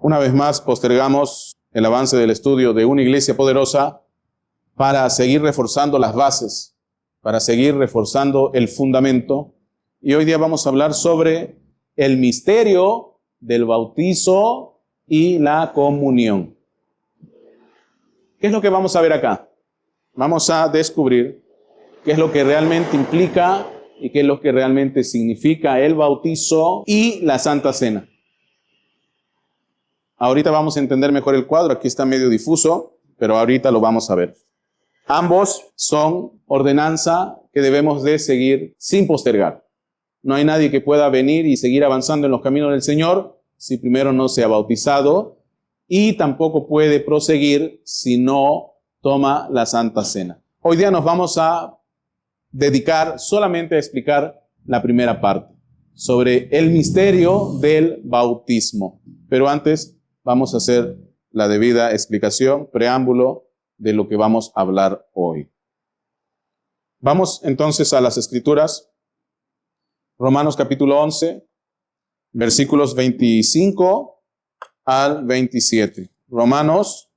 Una vez más postergamos el avance del estudio de una iglesia poderosa para seguir reforzando las bases, para seguir reforzando el fundamento. Y hoy día vamos a hablar sobre el misterio del bautizo y la comunión. ¿Qué es lo que vamos a ver acá? Vamos a descubrir qué es lo que realmente implica y qué es lo que realmente significa el bautizo y la Santa Cena. Ahorita vamos a entender mejor el cuadro, aquí está medio difuso, pero ahorita lo vamos a ver. Ambos son ordenanza que debemos de seguir sin postergar. No hay nadie que pueda venir y seguir avanzando en los caminos del Señor si primero no se ha bautizado, y tampoco puede proseguir si no toma la Santa Cena. Hoy día nos vamos a dedicar solamente a explicar la primera parte, sobre el misterio del bautismo. Pero antes vamos a hacer la debida explicación, preámbulo de lo que vamos a hablar hoy. Vamos entonces a las Escrituras. Romanos capítulo 11, versículos 25 al 27. Romanos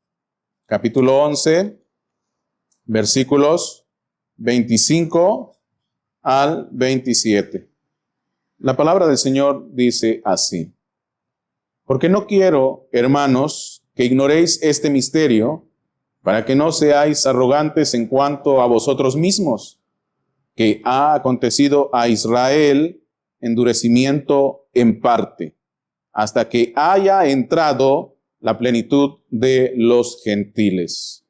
capítulo 11, versículos 25 al 27. La palabra del Señor dice así: Porque no quiero, hermanos, que ignoréis este misterio, para que no seáis arrogantes en cuanto a vosotros mismos, que ha acontecido a Israel endurecimiento en parte, hasta que haya entrado la plenitud de los gentiles.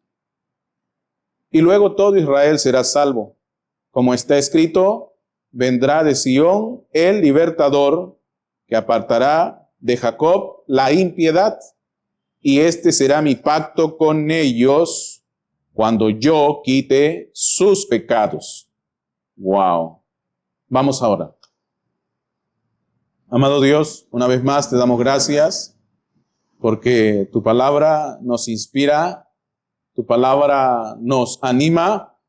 Y luego todo Israel será salvo. Como está escrito, vendrá de Sión el libertador, que apartará de Jacob la impiedad, y este será mi pacto con ellos cuando yo quite sus pecados. Wow. Vamos ahora. Amado Dios, una vez más te damos gracias porque tu palabra nos inspira, tu palabra nos anima,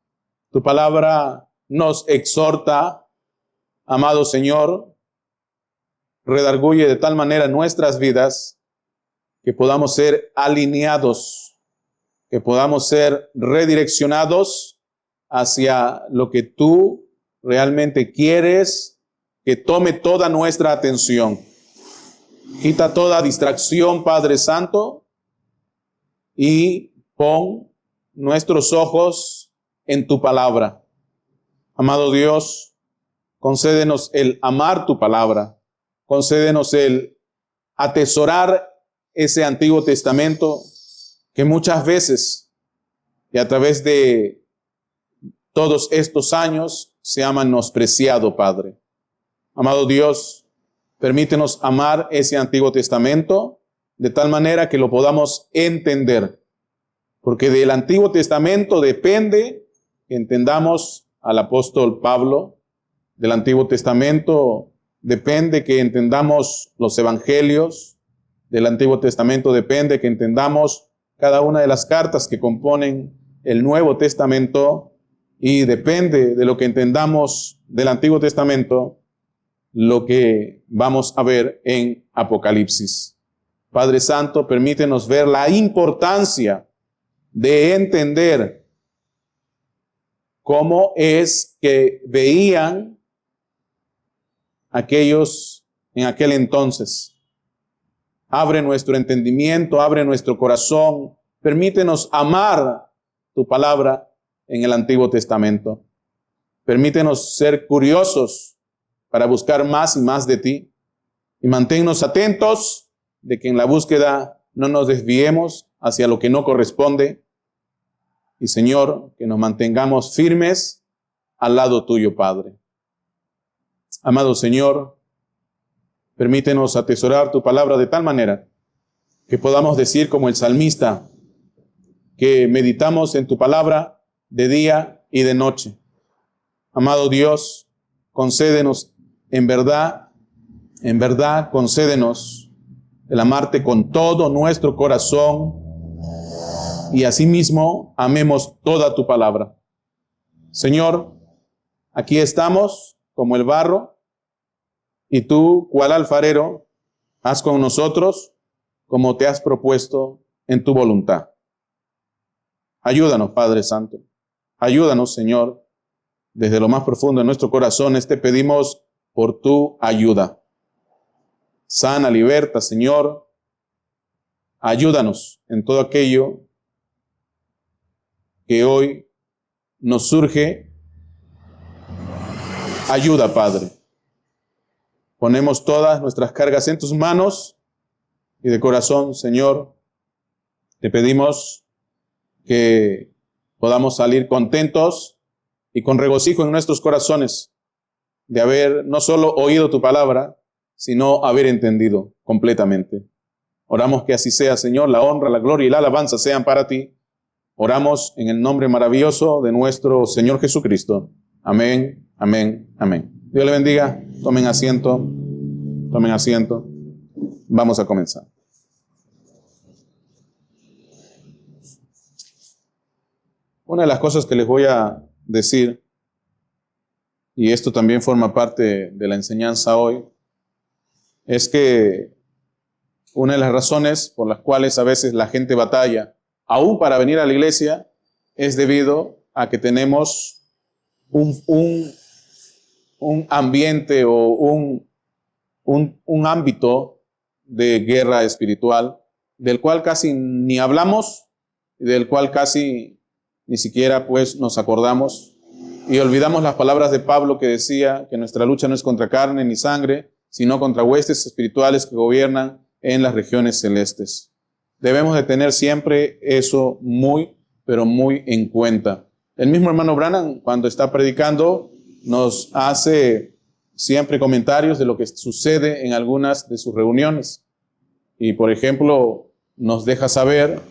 tu palabra nos exhorta. Amado Señor, redarguye de tal manera nuestras vidas que podamos ser alineados, que podamos ser redireccionados hacia lo que tú realmente quieres que tome toda nuestra atención. Quita toda distracción, Padre Santo, y pon nuestros ojos en tu palabra. Amado Dios, concédenos el amar tu palabra, concédenos el atesorar ese Antiguo Testamento que muchas veces y a través de todos estos años se ha menospreciado, Padre. Amado Dios, permítenos amar ese Antiguo Testamento de tal manera que lo podamos entender, porque del Antiguo Testamento depende que entendamos al apóstol Pablo, del Antiguo Testamento depende que entendamos los evangelios, del Antiguo Testamento depende que entendamos cada una de las cartas que componen el Nuevo Testamento, y depende de lo que entendamos del Antiguo Testamento lo que vamos a ver en Apocalipsis. Padre Santo, permítenos ver la importancia de entender cómo es que veían aquellos en aquel entonces. Abre nuestro entendimiento, abre nuestro corazón, permítenos amar tu palabra en el Antiguo Testamento. Permítenos ser curiosos para buscar más y más de ti, y manténnos atentos de que en la búsqueda no nos desviemos hacia lo que no corresponde, y Señor, que nos mantengamos firmes al lado tuyo, Padre. Amado Señor, permítenos atesorar tu palabra de tal manera que podamos decir como el salmista, que meditamos en tu palabra de día y de noche. Amado Dios, concédenos en verdad, concédenos el amarte con todo nuestro corazón, y asimismo amemos toda tu palabra. Señor, aquí estamos como el barro, y tú, cual alfarero, haz con nosotros como te has propuesto en tu voluntad. Ayúdanos, Padre Santo. Ayúdanos, Señor, desde lo más profundo de nuestros corazones te pedimos por tu ayuda. Sana, liberta, Señor. Ayúdanos en todo aquello que hoy nos surge. Ayuda, Padre. Ponemos todas nuestras cargas en tus manos y de corazón, Señor, te pedimos que podamos salir contentos y con regocijo en nuestros corazones de haber no solo oído tu palabra, sino haber entendido completamente. Oramos que así sea, Señor. La honra, la gloria y la alabanza sean para ti. Oramos en el nombre maravilloso de nuestro Señor Jesucristo. Amén, amén, amén. Dios le bendiga. Tomen asiento. Tomen asiento. Vamos a comenzar. Una de las cosas que les voy a decir, y esto también forma parte de la enseñanza hoy, es que una de las razones por las cuales a veces la gente batalla, aún para venir a la iglesia, es debido a que tenemos un ambiente o un ámbito de guerra espiritual del cual casi ni hablamos y del cual casi ni siquiera pues nos acordamos y olvidamos las palabras de Pablo que decía que nuestra lucha no es contra carne ni sangre, sino contra huestes espirituales que gobiernan en las regiones celestes. Debemos de tener siempre eso muy, pero muy en cuenta. El mismo hermano Branham, cuando está predicando, nos hace siempre comentarios de lo que sucede en algunas de sus reuniones. Y, por ejemplo, nos deja saber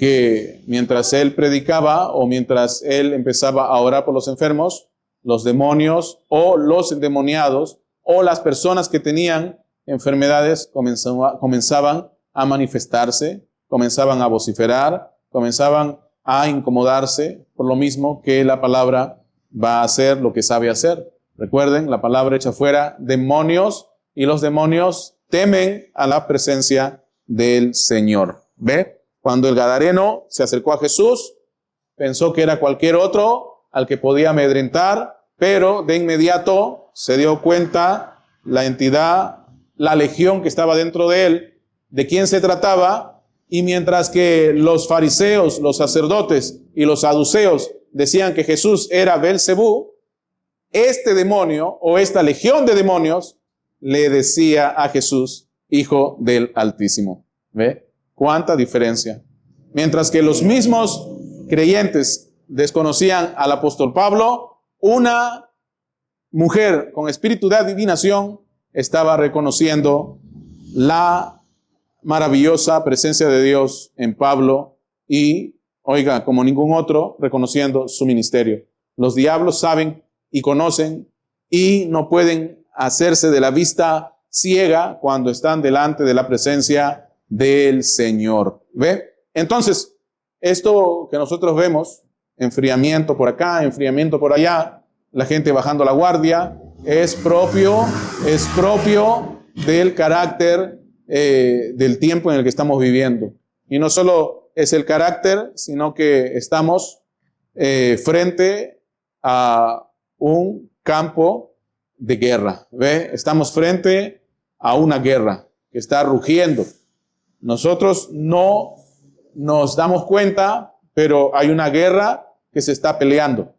que mientras él predicaba o mientras él empezaba a orar por los enfermos, los demonios o los endemoniados o las personas que tenían enfermedades comenzaban a manifestarse, comenzaban a vociferar, comenzaban a incomodarse por lo mismo que la palabra va a hacer lo que sabe hacer. Recuerden, la palabra echa fuera demonios y los demonios temen a la presencia del Señor. ¿Ve? Cuando el gadareno se acercó a Jesús, pensó que era cualquier otro al que podía amedrentar, pero de inmediato se dio cuenta la entidad, la legión que estaba dentro de él, de quién se trataba, y mientras que los fariseos, los sacerdotes y los saduceos decían que Jesús era Belcebú, este demonio o esta legión de demonios le decía a Jesús, Hijo del Altísimo. ¿Ve? ¿Cuánta diferencia? Mientras que los mismos creyentes desconocían al apóstol Pablo, una mujer con espíritu de adivinación estaba reconociendo la maravillosa presencia de Dios en Pablo y, oiga, como ningún otro, reconociendo su ministerio. Los diablos saben y conocen y no pueden hacerse de la vista ciega cuando están delante de la presencia del Señor. ¿Ve? Entonces, esto que nosotros vemos, enfriamiento por acá, enfriamiento por allá, la gente bajando la guardia, es propio del carácter del tiempo en el que estamos viviendo. Y no solo es el carácter, sino que estamos frente a un campo de guerra. ¿Ve? Estamos frente a una guerra que está rugiendo. Nosotros no nos damos cuenta, pero hay una guerra que se está peleando.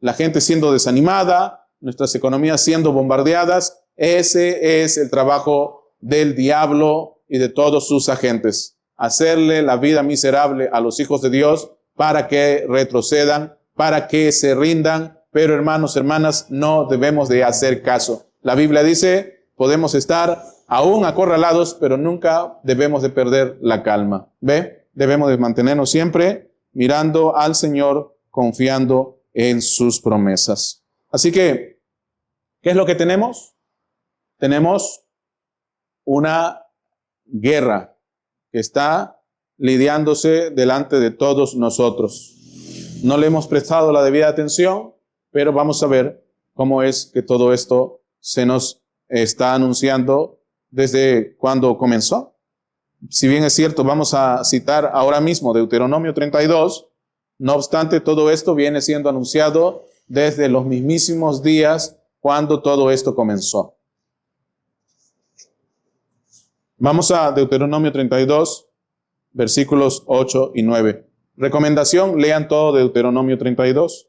La gente siendo desanimada, nuestras economías siendo bombardeadas. Ese es el trabajo del diablo y de todos sus agentes. Hacerle la vida miserable a los hijos de Dios para que retrocedan, para que se rindan. Pero hermanos, hermanas, no debemos de hacer caso. La Biblia dice, podemos estar aún acorralados, pero nunca debemos de perder la calma. ¿Ve? Debemos de mantenernos siempre mirando al Señor, confiando en sus promesas. Así que, ¿qué es lo que tenemos? Tenemos una guerra que está lidiándose delante de todos nosotros. No le hemos prestado la debida atención, pero vamos a ver cómo es que todo esto se nos está anunciando desde cuando comenzó. Si bien es cierto, vamos a citar ahora mismo Deuteronomio 32, no obstante, todo esto viene siendo anunciado desde los mismísimos días cuando todo esto comenzó. Vamos a Deuteronomio 32, versículos 8 y 9. Recomendación, lean todo Deuteronomio 32.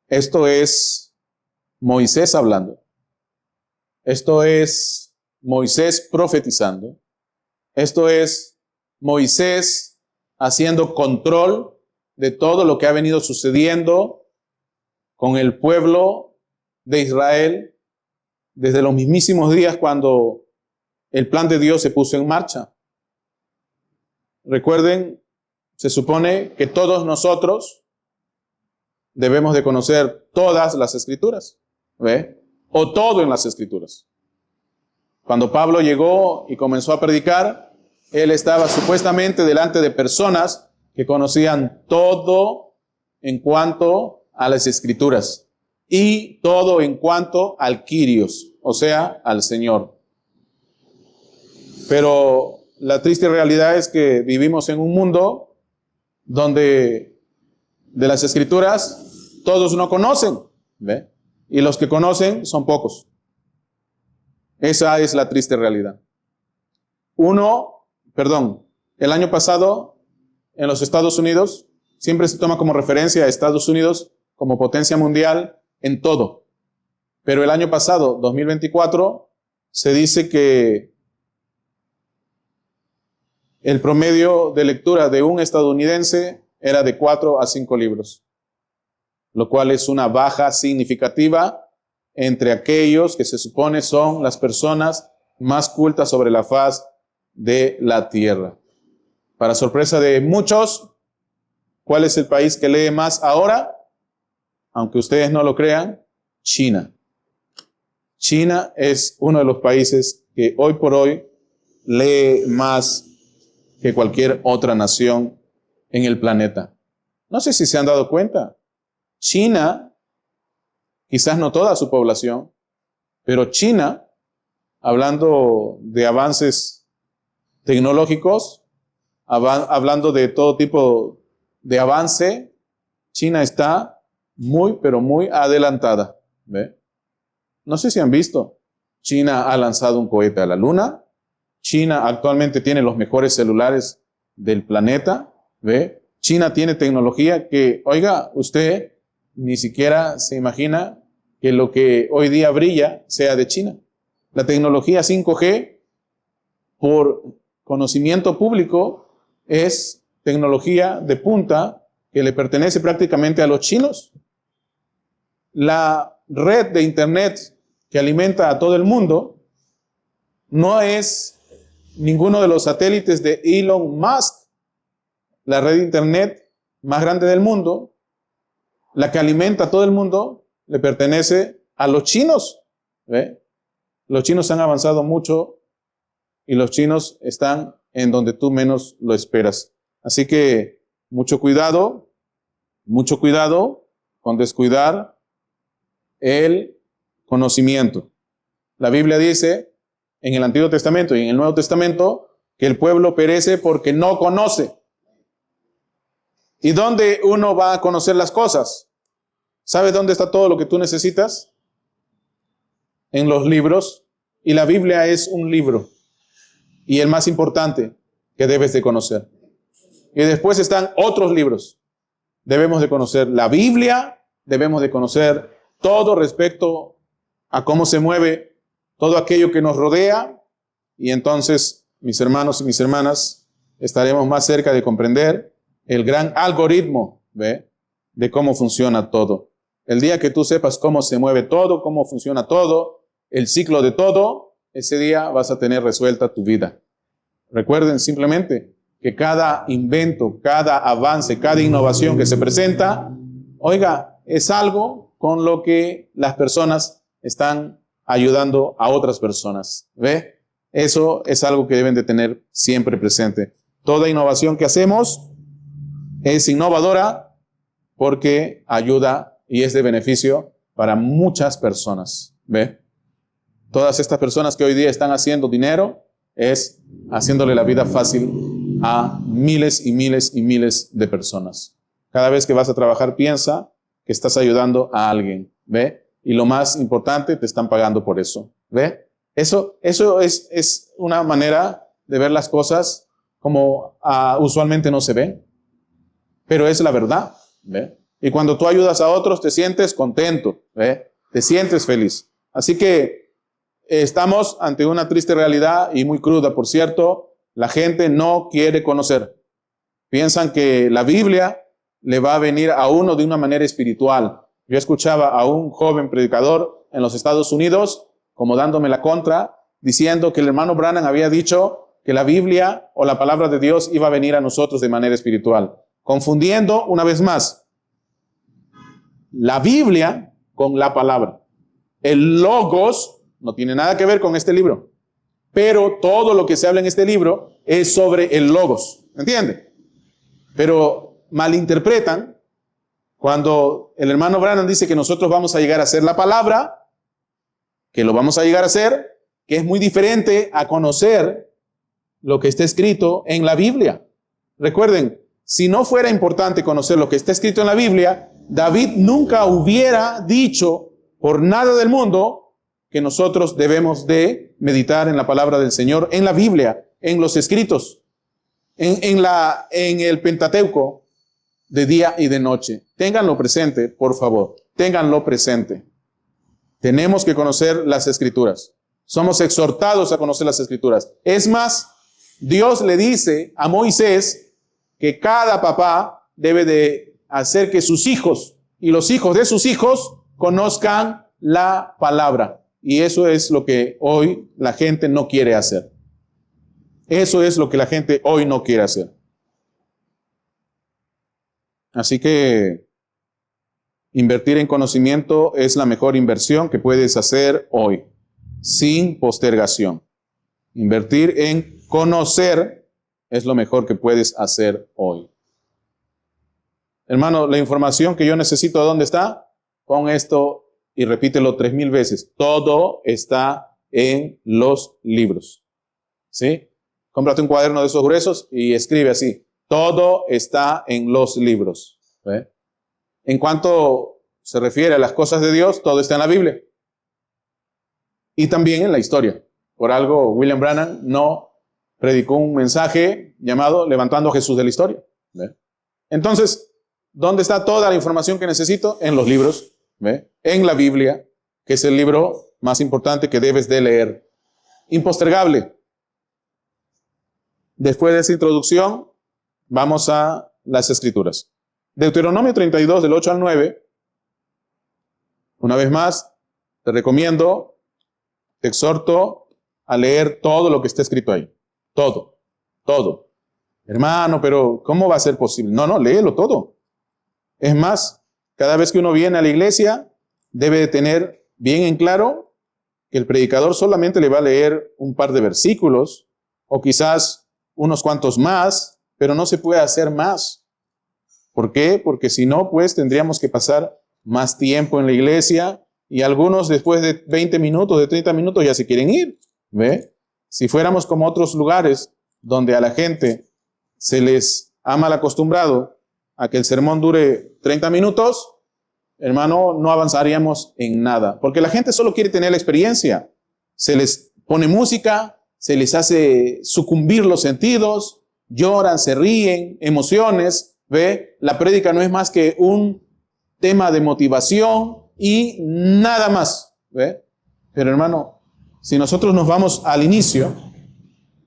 Esto es Moisés hablando. Esto es Moisés profetizando. Esto es Moisés haciendo control de todo lo que ha venido sucediendo con el pueblo de Israel desde los mismísimos días cuando el plan de Dios se puso en marcha. Recuerden, se supone que todos nosotros debemos de conocer todas las Escrituras, ¿ve? O todo en las Escrituras. Cuando Pablo llegó y comenzó a predicar, él estaba supuestamente delante de personas que conocían todo en cuanto a las Escrituras y todo en cuanto al Kyrios, o sea, al Señor. Pero la triste realidad es que vivimos en un mundo donde de las Escrituras todos no conocen, ¿ve? Y los que conocen son pocos. Esa es la triste realidad. El año pasado en los Estados Unidos siempre se toma como referencia a Estados Unidos como potencia mundial en todo. Pero el año pasado, 2024, se dice que el promedio de lectura de un estadounidense era de 4 a 5 libros, lo cual es una baja significativa entre aquellos que se supone son las personas más cultas sobre la faz de la tierra. Para sorpresa de muchos, ¿cuál es el país que lee más ahora? Aunque ustedes no lo crean, China. China es uno de los países que hoy por hoy lee más que cualquier otra nación en el planeta. No sé si se han dado cuenta. China, quizás no toda su población, pero China, hablando de avances tecnológicos, hablando de todo tipo de avance, China está muy, pero muy adelantada. ¿Ve? No sé si han visto, China ha lanzado un cohete a la Luna. China actualmente tiene los mejores celulares del planeta. ¿Ve? China tiene tecnología que, oiga, usted ni siquiera se imagina que lo que hoy día brilla sea de China. La tecnología 5G, por conocimiento público, es tecnología de punta que le pertenece prácticamente a los chinos. La red de Internet que alimenta a todo el mundo no es ninguno de los satélites de Elon Musk. La red de Internet más grande del mundo, la que alimenta a todo el mundo, le pertenece a los chinos. ¿Ve? Los chinos han avanzado mucho y los chinos están en donde tú menos lo esperas. Así que mucho cuidado con descuidar el conocimiento. La Biblia dice en el Antiguo Testamento y en el Nuevo Testamento que el pueblo perece porque no conoce. ¿Y dónde uno va a conocer las cosas? ¿Sabes dónde está todo lo que tú necesitas? En los libros. Y la Biblia es un libro. Y el más importante que debes de conocer. Y después están otros libros. Debemos de conocer la Biblia, debemos de conocer todo respecto a cómo se mueve todo aquello que nos rodea. Y entonces, mis hermanos y mis hermanas, estaremos más cerca de comprender el gran algoritmo, ¿ve?, de cómo funciona todo. El día que tú sepas cómo se mueve todo, cómo funciona todo, el ciclo de todo, ese día vas a tener resuelta tu vida. Recuerden simplemente que cada invento, cada avance, cada innovación que se presenta, oiga, es algo con lo que las personas están ayudando a otras personas. ¿Ve? Eso es algo que deben de tener siempre presente. Toda innovación que hacemos es innovadora porque ayuda y es de beneficio para muchas personas. ¿Ve? Todas estas personas que hoy día están haciendo dinero es haciéndole la vida fácil a miles y miles y miles de personas. Cada vez que vas a trabajar, piensa que estás ayudando a alguien, ¿ve? Y lo más importante, te están pagando por eso, ¿ve? Eso es una manera de ver las cosas como usualmente no se ven, pero es la verdad, ¿ve? Y cuando tú ayudas a otros, te sientes contento, ¿ve? Te sientes feliz. Así que estamos ante una triste realidad y muy cruda, por cierto. La gente no quiere conocer. Piensan que la Biblia le va a venir a uno de una manera espiritual. Yo escuchaba a un joven predicador en los Estados Unidos, como dándome la contra, diciendo que el hermano Branham había dicho que la Biblia o la palabra de Dios iba a venir a nosotros de manera espiritual. Confundiendo una vez más la Biblia con la palabra. El Logos no tiene nada que ver con este libro, pero todo lo que se habla en este libro es sobre el Logos, ¿entiende? Pero malinterpretan cuando el hermano Branham dice que nosotros vamos a llegar a ser la palabra, que lo vamos a llegar a ser, que es muy diferente a conocer lo que está escrito en la Biblia. Recuerden, si no fuera importante conocer lo que está escrito en la Biblia, David nunca hubiera dicho por nada del mundo que nosotros debemos de meditar en la palabra del Señor, en la Biblia, en los escritos, en el Pentateuco, de día y de noche. Ténganlo presente, por favor. Ténganlo presente. Tenemos que conocer las Escrituras. Somos exhortados a conocer las Escrituras. Es más, Dios le dice a Moisés que cada papá debe de hacer que sus hijos y los hijos de sus hijos conozcan la palabra. Y eso es lo que hoy la gente no quiere hacer. Eso es lo que la gente hoy no quiere hacer. Así que invertir en conocimiento es la mejor inversión que puedes hacer hoy, sin postergación. Invertir en conocer es lo mejor que puedes hacer hoy. Hermano, la información que yo necesito, ¿dónde está? Pon esto y repítelo 3000 veces. Todo está en los libros. ¿Sí? Cómprate un cuaderno de esos gruesos y escribe así. Todo está en los libros. ¿Ve? En cuanto se refiere a las cosas de Dios, todo está en la Biblia. Y también en la historia. Por algo, William Branham no predicó un mensaje llamado Levantando a Jesús de la historia. ¿Ve? Entonces, ¿dónde está toda la información que necesito? En los libros. ¿Ve? En la Biblia, que es el libro más importante que debes de leer. Impostergable. Después de esa introducción, vamos a las Escrituras. Deuteronomio 32, del 8 al 9. Una vez más, te recomiendo, te exhorto a leer todo lo que está escrito ahí. Todo, todo. Hermano, pero ¿cómo va a ser posible? No, léelo todo. Es más, cada vez que uno viene a la iglesia, debe de tener bien en claro que el predicador solamente le va a leer un par de versículos, o quizás unos cuantos más, pero no se puede hacer más. ¿Por qué? Porque si no, pues tendríamos que pasar más tiempo en la iglesia y algunos después de 20 minutos, de 30 minutos ya se quieren ir. ¿Ve? Si fuéramos como otros lugares donde a la gente se les ha mal acostumbrado a que el sermón dure 30 minutos, hermano, no avanzaríamos en nada. Porque la gente solo quiere tener la experiencia. Se les pone música, se les hace sucumbir los sentidos, lloran, se ríen, emociones. ¿Ve? La prédica no es más que un tema de motivación y nada más. ¿Ve? Pero hermano, si nosotros nos vamos al inicio,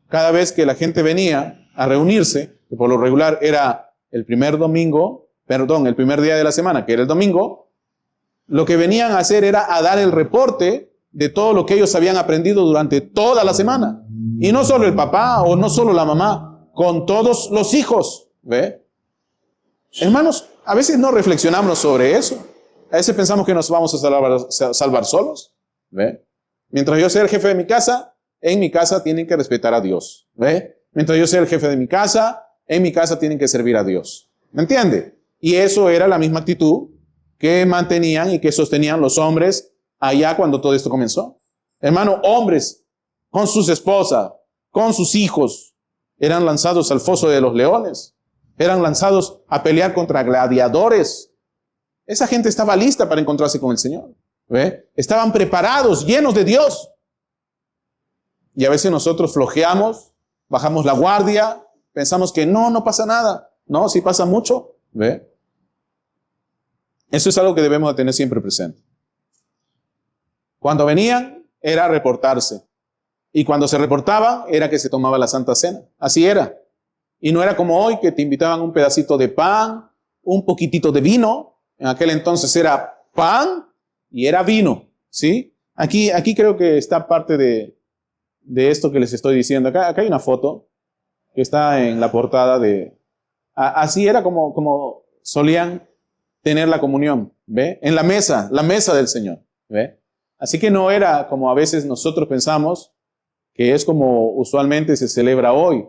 cada vez que la gente venía a reunirse, que por lo regular era el primer día de la semana, que era el domingo, lo que venían a hacer era a dar el reporte de todo lo que ellos habían aprendido durante toda la semana. Y no solo el papá o no solo la mamá, con todos los hijos. ¿Ve? Hermanos, a veces no reflexionamos sobre eso. A veces pensamos que nos vamos a salvar solos. ¿Ve? Mientras yo sea el jefe de mi casa, en mi casa tienen que respetar a Dios. ¿Ve? Mientras yo sea el jefe de mi casa, en mi casa tienen que servir a Dios. ¿Me entiende? Y eso era la misma actitud que mantenían y que sostenían los hombres allá cuando todo esto comenzó. Hermano, hombres con sus esposas, con sus hijos, eran lanzados al foso de los leones, eran lanzados a pelear contra gladiadores. Esa gente estaba lista para encontrarse con el Señor. ¿Ve? Estaban preparados, llenos de Dios. Y a veces nosotros flojeamos, bajamos la guardia, pensamos que no pasa nada. No, sí pasa mucho. ¿Ve? Eso es algo que debemos de tener siempre presente. Cuando venían, era reportarse. Y cuando se reportaban, era que se tomaba la Santa Cena. Así era. Y no era como hoy, que te invitaban un pedacito de pan, un poquitito de vino. En aquel entonces era pan y era vino. ¿Sí? Aquí creo que está parte de esto que les estoy diciendo. Acá hay una foto que está en la portada de... Así era como solían tener la comunión. ¿Ve? En la mesa del Señor. ¿Ve? Así que no era como a veces nosotros pensamos, que es como usualmente se celebra hoy.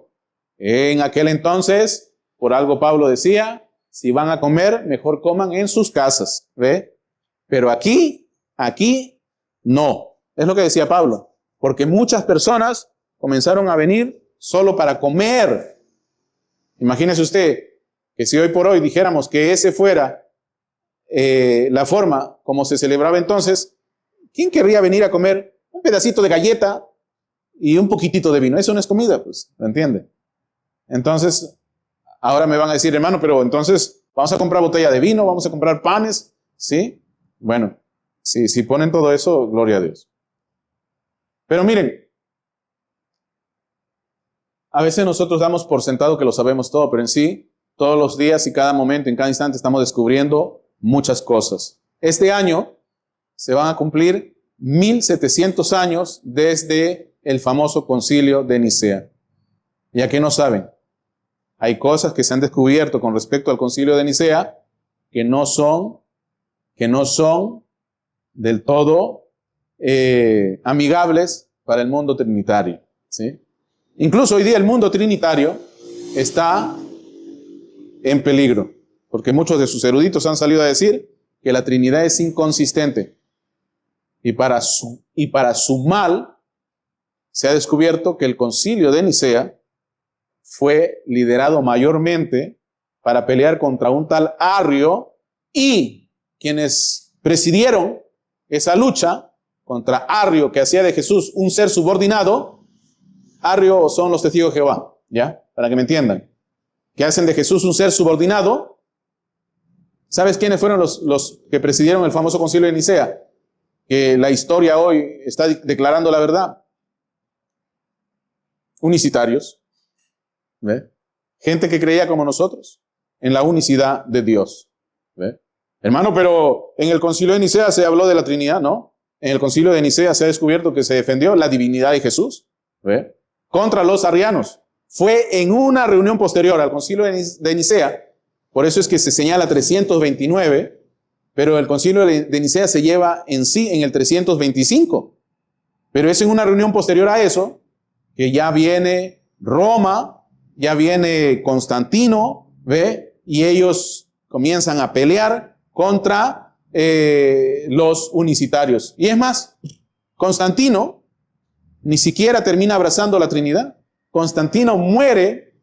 En aquel entonces, por algo Pablo decía, si van a comer, mejor coman en sus casas. ¿Ve? Pero aquí no. Es lo que decía Pablo. Porque muchas personas comenzaron a venir solo para comer. Imagínese usted que si hoy por hoy dijéramos que ese fuera la forma como se celebraba entonces, ¿quién querría venir a comer un pedacito de galleta y un poquitito de vino? Eso no es comida, pues, ¿me entiende? Entonces, ahora me van a decir, hermano, pero entonces vamos a comprar botella de vino, vamos a comprar panes, ¿sí? Bueno, si ponen todo eso, gloria a Dios. Pero miren, a veces nosotros damos por sentado que lo sabemos todo, pero en sí, todos los días y cada momento, en cada instante, estamos descubriendo muchas cosas. Este año se van a cumplir 1700 años desde el famoso concilio de Nicea. ¿Y a qué no saben? Hay cosas que se han descubierto con respecto al concilio de Nicea que no son del todo amigables para el mundo trinitario, ¿sí? Incluso hoy día el mundo trinitario está en peligro, porque muchos de sus eruditos han salido a decir que la Trinidad es inconsistente. Y para su mal, se ha descubierto que el concilio de Nicea fue liderado mayormente para pelear contra un tal Arrio, y quienes presidieron esa lucha contra Arrio, que hacía de Jesús un ser subordinado. Arrio son los testigos de Jehová, ¿ya? Para que me entiendan. Que hacen de Jesús un ser subordinado. ¿Sabes quiénes fueron los que presidieron el famoso concilio de Nicea? Que la historia hoy está declarando la verdad. Unicitarios. ¿Ve? Gente que creía como nosotros en la unicidad de Dios. ¿Ve? Hermano, pero en el concilio de Nicea se habló de la Trinidad, ¿no? En el concilio de Nicea se ha descubierto que se defendió la divinidad de Jesús. ¿Ve? Contra los arrianos. Fue en una reunión posterior al concilio de Nicea. Por eso es que se señala 329, pero el concilio de Nicea se lleva en sí en el 325. Pero es en una reunión posterior a eso que ya viene Roma, ya viene Constantino, ¿ve? Y ellos comienzan a pelear contra los unicitarios. Y es más, Constantino ni siquiera termina abrazando la Trinidad. Constantino muere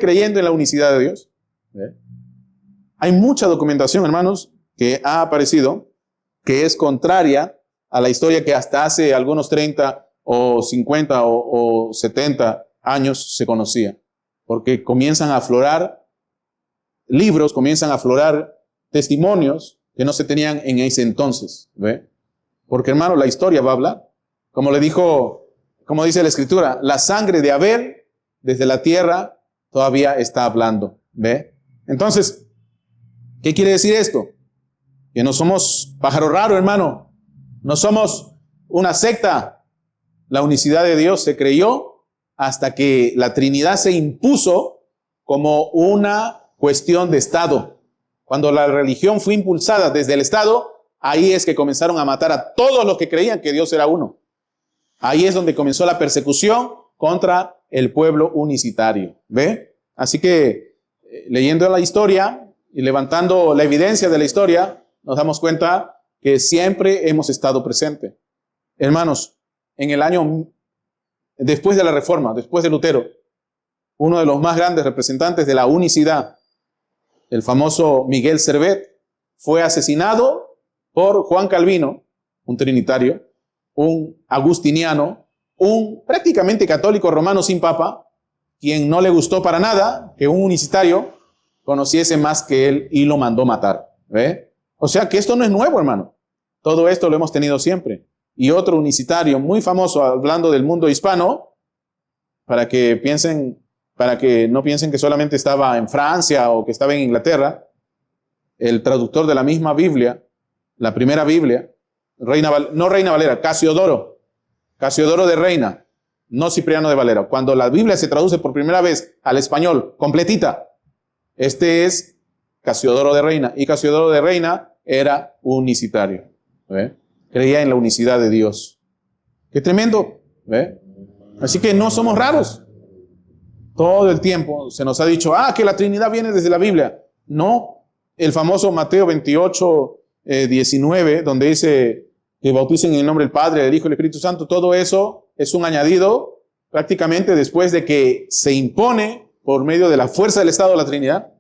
creyendo en la unicidad de Dios. ¿Ve? Hay mucha documentación, hermanos, que ha aparecido que es contraria a la historia que hasta hace algunos 30 o 50 o 70 años se conocía. Porque comienzan a aflorar libros, comienzan a aflorar testimonios que no se tenían en ese entonces. ¿Ve? Porque, hermano, la historia va a hablar. Como dice la Escritura, la sangre de Abel desde la tierra todavía está hablando. ¿Ve? Entonces, ¿qué quiere decir esto? Que no somos pájaro raro, hermano. No somos una secta. La unicidad de Dios se creyó hasta que la Trinidad se impuso como una cuestión de Estado. Cuando la religión fue impulsada desde el Estado, ahí es que comenzaron a matar a todos los que creían que Dios era uno. Ahí es donde comenzó la persecución contra el pueblo unicitario. ¿Ve? Así que leyendo la historia y levantando la evidencia de la historia, nos damos cuenta que siempre hemos estado presentes. Hermanos, en el año después de la Reforma, después de Lutero, uno de los más grandes representantes de la unicidad, el famoso Miguel Servet, fue asesinado por Juan Calvino, un trinitario, un agustiniano, un prácticamente católico romano sin papa, quien no le gustó para nada que un unicitario conociese más que él y lo mandó matar. ¿Ve? O sea que esto no es nuevo, hermano. Todo esto lo hemos tenido siempre. Y otro unicitario muy famoso, hablando del mundo hispano, para que no piensen que solamente estaba en Francia o que estaba en Inglaterra, el traductor de la misma Biblia, la primera Biblia, no Reina Valera, Casiodoro de Reina, no Cipriano de Valera. Cuando la Biblia se traduce por primera vez al español, completita, este es Casiodoro de Reina. Y Casiodoro de Reina era unicitario. ¿Ve? Creía en la unicidad de Dios. ¡Qué tremendo! ¿Ve? Así que no somos raros. Todo el tiempo se nos ha dicho, que la Trinidad viene desde la Biblia. No. El famoso Mateo 28, 19, donde dice que bauticen en el nombre del Padre, del Hijo y del Espíritu Santo, todo eso es un añadido prácticamente después de que se impone por medio de la fuerza del Estado de la Trinidad,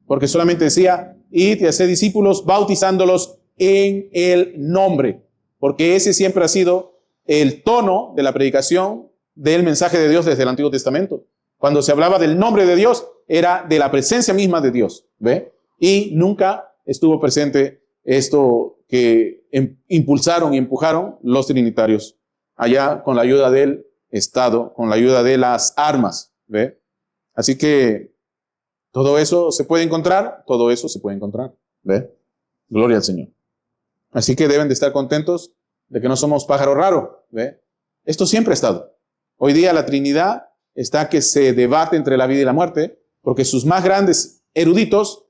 porque solamente decía, id y haced discípulos bautizándolos en el nombre, porque ese siempre ha sido el tono de la predicación del mensaje de Dios desde el Antiguo Testamento. Cuando se hablaba del nombre de Dios, era de la presencia misma de Dios, ¿ve? Y nunca estuvo presente esto que impulsaron y empujaron los trinitarios, allá con la ayuda del Estado, con la ayuda de las armas, ¿ve? Así que todo eso se puede encontrar, ¿ve? Gloria al Señor. Así que deben de estar contentos de que no somos pájaro raro, ¿ve? Esto siempre ha estado. Hoy día la Trinidad está que se debate entre la vida y la muerte, porque sus más grandes eruditos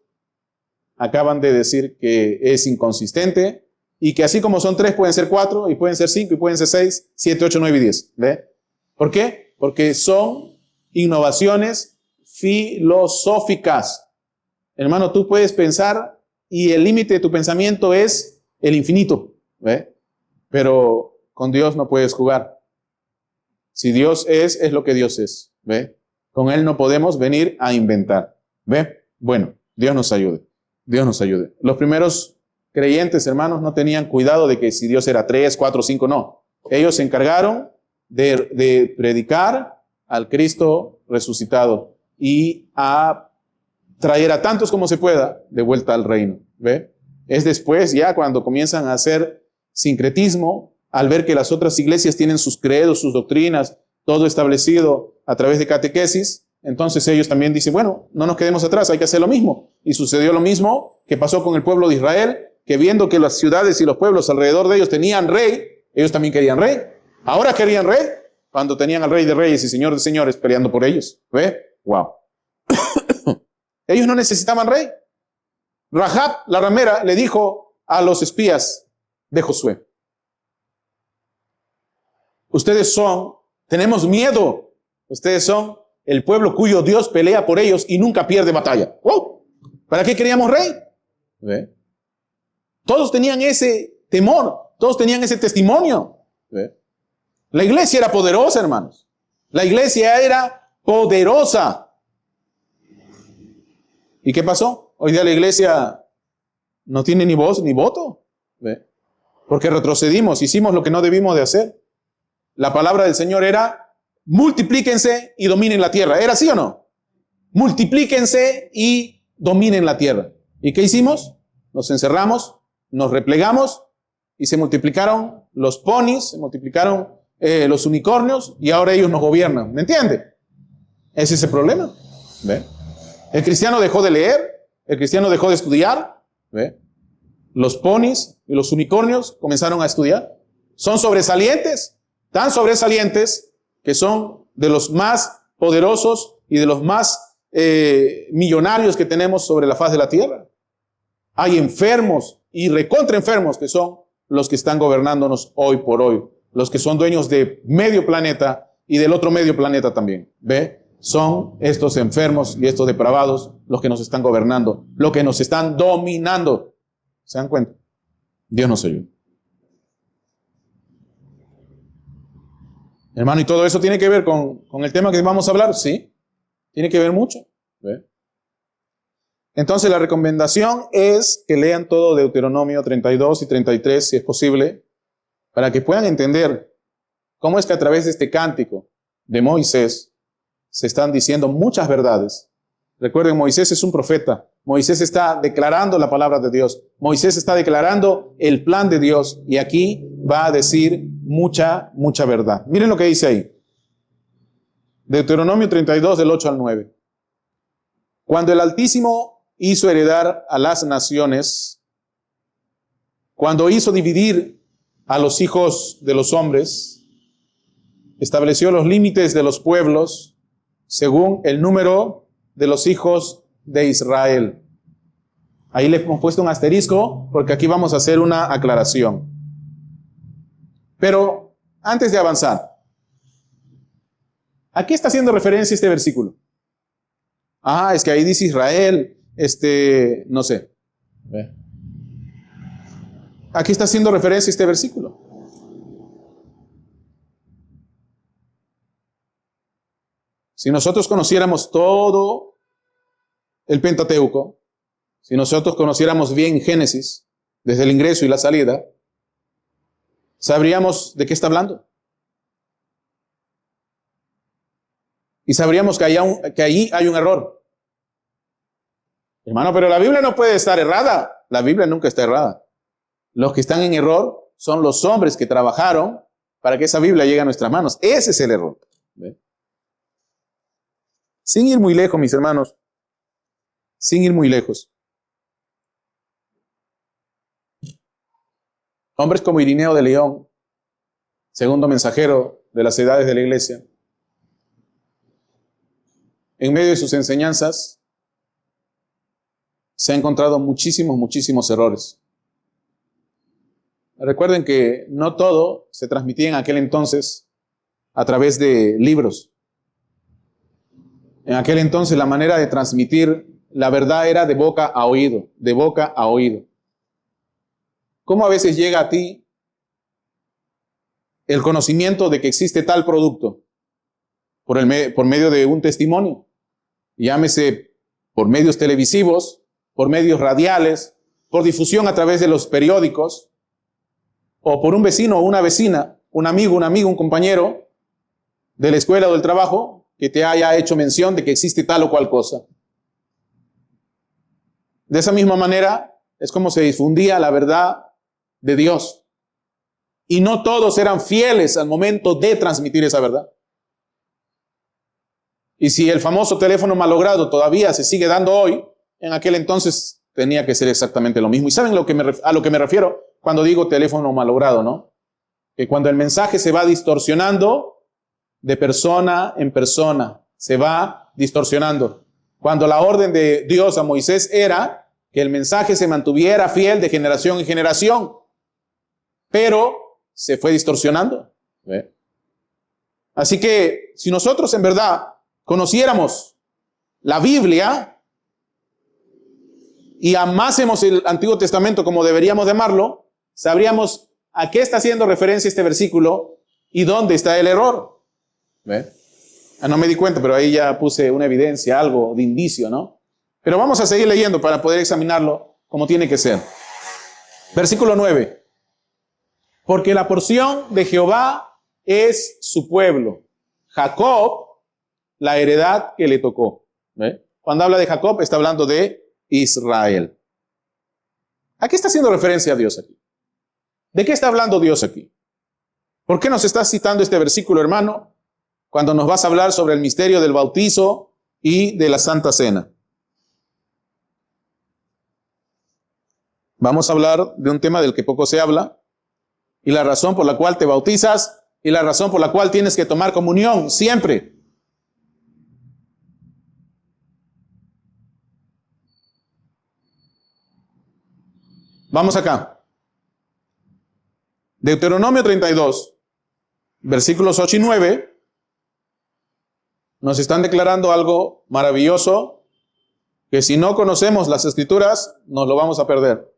acaban de decir que es inconsistente y que así como son 3 pueden ser 4 y pueden ser 5 y pueden ser 6, 7, 8, 9 y 10. ¿Ve? ¿Por qué? Porque son innovaciones filosóficas. Hermano, tú puedes pensar y el límite de tu pensamiento es el infinito. ¿Ve? Pero con Dios no puedes jugar. Si Dios es lo que Dios es. ¿Ve? Con Él no podemos venir a inventar. ¿Ve? Bueno, Dios nos ayude. Dios nos ayude. Los primeros creyentes, hermanos, no tenían cuidado de que si Dios era 3, 4, 5, no. Ellos se encargaron de predicar al Cristo resucitado y a traer a tantos como se pueda de vuelta al reino. ¿Ve? Es después ya cuando comienzan a hacer sincretismo, al ver que las otras iglesias tienen sus credos, sus doctrinas, todo establecido a través de catequesis, entonces ellos también dicen, bueno, no nos quedemos atrás, hay que hacer lo mismo. Y sucedió lo mismo que pasó con el pueblo de Israel, que viendo que las ciudades y los pueblos alrededor de ellos tenían rey, ellos también querían rey. Ahora querían rey, cuando tenían al Rey de Reyes y Señor de Señores peleando por ellos. ¿Ve? Wow. Ellos no necesitaban rey. Rahab, la ramera, le dijo a los espías de Josué, tenemos miedo, ustedes son el pueblo cuyo Dios pelea por ellos y nunca pierde batalla. ¡Oh! ¿Para qué queríamos rey? ¿Ve? Todos tenían ese temor, todos tenían ese testimonio. ¿Ve? La iglesia era poderosa, hermanos. La iglesia era poderosa. ¿Y qué pasó? Hoy día la iglesia no tiene ni voz ni voto. ¿Ve? Porque retrocedimos, hicimos lo que no debimos de hacer. La palabra del Señor era, multiplíquense y dominen la tierra. ¿Era así o no? Multiplíquense y dominen la tierra. ¿Y qué hicimos? Nos encerramos, nos replegamos y se multiplicaron los ponis, se multiplicaron los unicornios y ahora ellos nos gobiernan. ¿Me entiende? Ese es el problema. ¿Ve? El cristiano dejó de leer, el cristiano dejó de estudiar. ¿Ve? Los ponis y los unicornios comenzaron a estudiar. Son sobresalientes, tan sobresalientes que son de los más poderosos y de los más millonarios que tenemos sobre la faz de la tierra. Hay enfermos y recontra enfermos que son los que están gobernándonos hoy por hoy, los que son dueños de medio planeta y del otro medio planeta también. ¿Ve? Son estos enfermos y estos depravados los que nos están gobernando, los que nos están dominando. ¿Se dan cuenta? Dios nos ayude. Hermano, ¿y todo eso tiene que ver con el tema que vamos a hablar? Sí, tiene que ver mucho. ¿Ve? Entonces la recomendación es que lean todo Deuteronomio 32 y 33, si es posible, para que puedan entender cómo es que a través de este cántico de Moisés se están diciendo muchas verdades. Recuerden, Moisés es un profeta. Moisés está declarando la palabra de Dios. Moisés está declarando el plan de Dios. Y aquí va a decir mucha verdad. Miren lo que dice ahí. Deuteronomio 32, del 8 al 9. Cuando el Altísimo hizo heredar a las naciones, cuando hizo dividir a los hijos de los hombres, estableció los límites de los pueblos según el número de los hijos de Israel. Ahí le hemos puesto un asterisco porque aquí vamos a hacer una aclaración. Pero antes de avanzar, ¿a qué está haciendo referencia este versículo? Es que ahí dice Israel, no sé. ¿A qué está haciendo referencia este versículo? Si nosotros conociéramos todo el Pentateuco, si nosotros conociéramos bien Génesis, desde el ingreso y la salida, sabríamos de qué está hablando. Y sabríamos que ahí hay un error. Hermano, pero la Biblia no puede estar errada. La Biblia nunca está errada. Los que están en error son los hombres que trabajaron para que esa Biblia llegue a nuestras manos. Ese es el error. ¿Ve? Sin ir muy lejos, mis hermanos, sin ir muy lejos. Hombres como Irineo de León, segundo mensajero de las edades de la iglesia, en medio de sus enseñanzas, se han encontrado muchísimos errores. Recuerden que no todo se transmitía en aquel entonces a través de libros. En aquel entonces la manera de transmitir la verdad era de boca a oído, de boca a oído. ¿Cómo a veces llega a ti el conocimiento de que existe tal producto? Por medio de un testimonio. Llámese por medios televisivos, por medios radiales, por difusión a través de los periódicos, o por un vecino o una vecina, un amigo, un compañero de la escuela o del trabajo que te haya hecho mención de que existe tal o cual cosa. De esa misma manera es como se difundía la verdad de Dios. Y no todos eran fieles al momento de transmitir esa verdad. Y si el famoso teléfono malogrado todavía se sigue dando hoy, en aquel entonces tenía que ser exactamente lo mismo. ¿Y saben a lo que me refiero cuando digo teléfono malogrado, no? Que cuando el mensaje se va distorsionando de persona en persona, se va distorsionando. Cuando la orden de Dios a Moisés era que el mensaje se mantuviera fiel de generación en generación, pero se fue distorsionando. ¿Ve? Así que si nosotros en verdad conociéramos la Biblia y amásemos el Antiguo Testamento como deberíamos de amarlo, sabríamos a qué está haciendo referencia este versículo y dónde está el error. ¿Ve? No me di cuenta, pero ahí ya puse una evidencia, algo de indicio, ¿no? Pero vamos a seguir leyendo para poder examinarlo como tiene que ser. Versículo 9. Porque la porción de Jehová es su pueblo. Jacob, la heredad que le tocó. ¿Ve? Cuando habla de Jacob, está hablando de Israel. ¿A qué está haciendo referencia a Dios aquí? ¿De qué está hablando Dios aquí? ¿Por qué nos está citando este versículo, hermano, cuando nos vas a hablar sobre el misterio del bautizo y de la Santa Cena? Vamos a hablar de un tema del que poco se habla, y la razón por la cual te bautizas, y la razón por la cual tienes que tomar comunión siempre. Vamos acá. Deuteronomio 32, versículos 8 y 9, nos están declarando algo maravilloso, que si no conocemos las Escrituras, nos lo vamos a perder.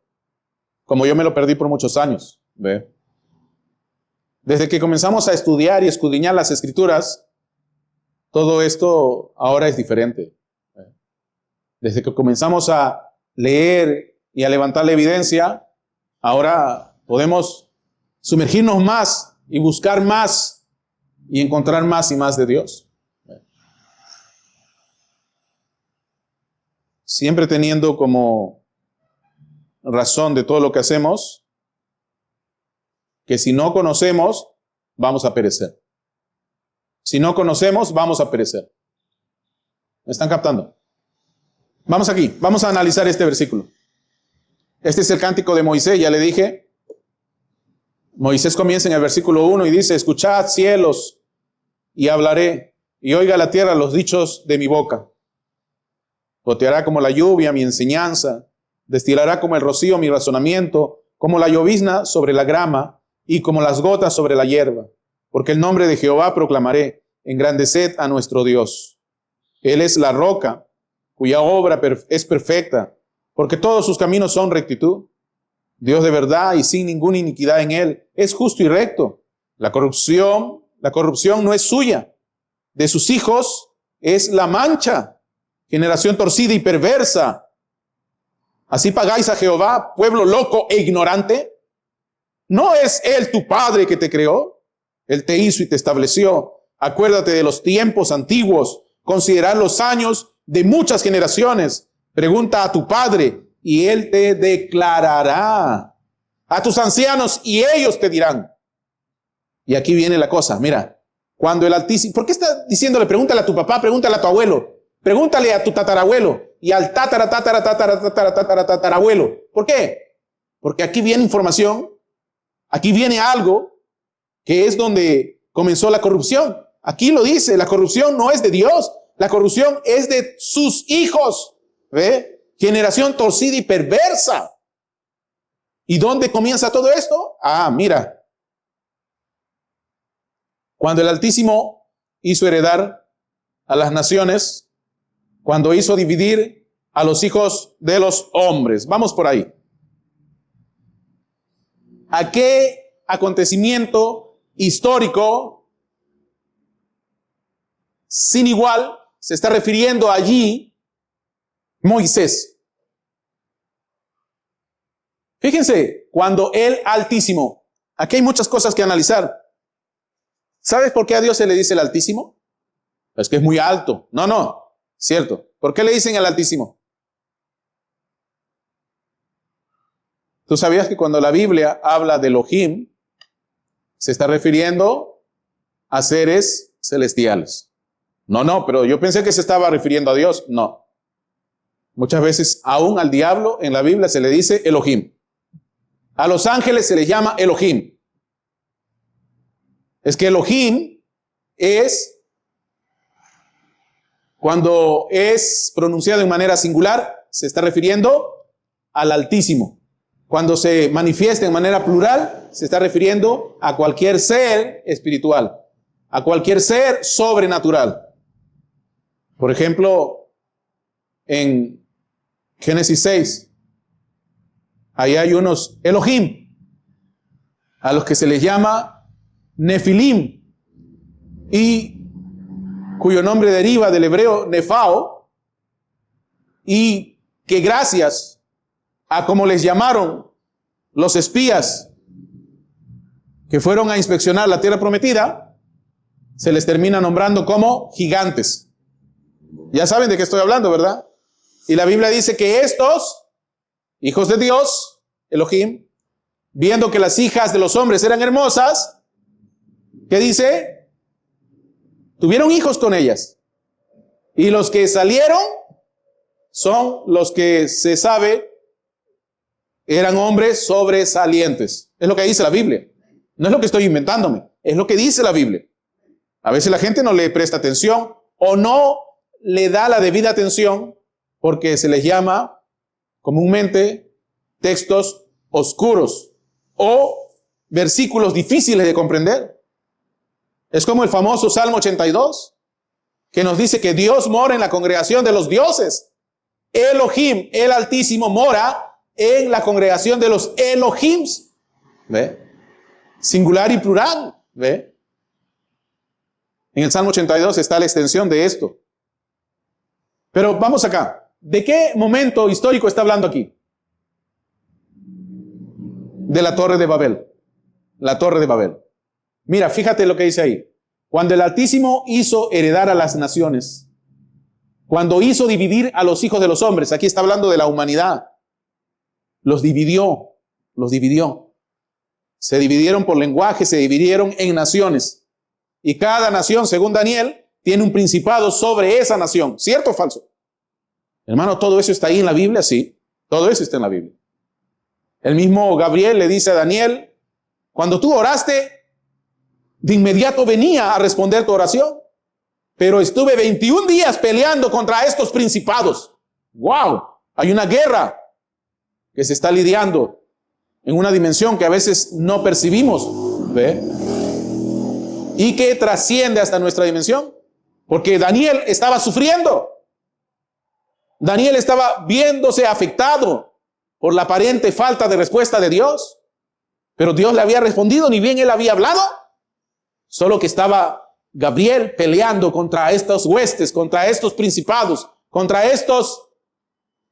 Como yo me lo perdí por muchos años. ¿Ve? Desde que comenzamos a estudiar y escudriñar las Escrituras, todo esto ahora es diferente. Desde que comenzamos a leer y a levantar la evidencia, ahora podemos sumergirnos más y buscar más y encontrar más y más de Dios. Siempre teniendo como razón de todo lo que hacemos, que si no conocemos, vamos a perecer. Si no conocemos, vamos a perecer. ¿Me están captando? Vamos aquí, vamos a analizar este versículo. Este es el cántico de Moisés, ya le dije. Moisés comienza en el versículo 1 y dice: escuchad, cielos, y hablaré, y oiga la tierra los dichos de mi boca. Goteará como la lluvia mi enseñanza, destilará como el rocío mi razonamiento, como la llovizna sobre la grama, y como las gotas sobre la hierba. Porque el nombre de Jehová proclamaré, engrandeced a nuestro Dios. Él es la roca, cuya obra es perfecta, porque todos sus caminos son rectitud. Dios de verdad y sin ninguna iniquidad en él, es justo y recto. La corrupción no es suya. De sus hijos es la mancha, generación torcida y perversa. ¿Así pagáis a Jehová, pueblo loco e ignorante? ¿No es él tu padre que te creó? Él te hizo y te estableció. Acuérdate de los tiempos antiguos, considerad los años de muchas generaciones. Pregunta a tu padre y él te declarará. A tus ancianos y ellos te dirán. Y aquí viene la cosa, mira, cuando el Altísimo, ¿por qué está diciéndole, pregúntale a tu papá, pregúntale a tu abuelo, pregúntale a tu tatarabuelo y al tatarabuelo? ¿Por qué? Porque aquí viene información, aquí viene algo que es donde comenzó la corrupción. Aquí lo dice, la corrupción no es de Dios, la corrupción es de sus hijos. ¿Ve? Generación torcida y perversa. ¿Y dónde comienza todo esto? Mira. Cuando el Altísimo hizo heredar a las naciones, cuando hizo dividir a los hijos de los hombres. Vamos por ahí. ¿A qué acontecimiento histórico sin igual se está refiriendo allí Moisés? Fíjense, cuando el Altísimo, aquí hay muchas cosas que analizar. ¿Sabes por qué a Dios se le dice el Altísimo? Es que es muy alto. No, cierto. ¿Por qué le dicen el Altísimo? ¿Tú sabías que cuando la Biblia habla de Elohim, se está refiriendo a seres celestiales? No, pero yo pensé que se estaba refiriendo a Dios. No. Muchas veces, aún al diablo, en la Biblia se le dice Elohim. A los ángeles se les llama Elohim. Es que Elohim es, cuando es pronunciado en manera singular, se está refiriendo al Altísimo. Cuando se manifiesta en manera plural, se está refiriendo a cualquier ser espiritual, a cualquier ser sobrenatural. Por ejemplo, en Génesis 6, ahí hay unos Elohim, a los que se les llama Nefilim, y cuyo nombre deriva del hebreo Nefao, y que gracias a como les llamaron los espías que fueron a inspeccionar la tierra prometida, se les termina nombrando como gigantes. Ya saben de qué estoy hablando, ¿verdad? Y la Biblia dice que estos hijos de Dios, Elohim, viendo que las hijas de los hombres eran hermosas, ¿qué dice? Tuvieron hijos con ellas. Y los que salieron son los que se sabe eran hombres sobresalientes. Es lo que dice la Biblia. No es lo que estoy inventándome. Es lo que dice la Biblia. A veces la gente no le presta atención o no le da la debida atención porque se les llama comúnmente textos oscuros o versículos difíciles de comprender. Es como el famoso Salmo 82, que nos dice que Dios mora en la congregación de los dioses. Elohim, el Altísimo, mora en la congregación de los Elohims. ¿Ve? Singular y plural. ¿Ve? En el Salmo 82 está la extensión de esto. Pero vamos acá. ¿De qué momento histórico está hablando aquí? De la Torre de Babel. La Torre de Babel. Mira, fíjate lo que dice ahí. Cuando el Altísimo hizo heredar a las naciones, cuando hizo dividir a los hijos de los hombres, aquí está hablando de la humanidad, los dividió. Se dividieron por lenguaje, se dividieron en naciones. Y cada nación, según Daniel, tiene un principado sobre esa nación. ¿Cierto o falso? Hermano, ¿todo eso está ahí en la Biblia? Sí, todo eso está en la Biblia. El mismo Gabriel le dice a Daniel, cuando tú oraste, de inmediato venía a responder tu oración. Pero estuve 21 días peleando contra estos principados. ¡Wow! Hay una guerra que se está lidiando en una dimensión que a veces no percibimos. ¿Ve? Y que trasciende hasta nuestra dimensión. Porque Daniel estaba sufriendo. Daniel estaba viéndose afectado por la aparente falta de respuesta de Dios. Pero Dios le había respondido, ni bien él había hablado. Solo que estaba Gabriel peleando contra estos huestes, contra estos principados, contra estos,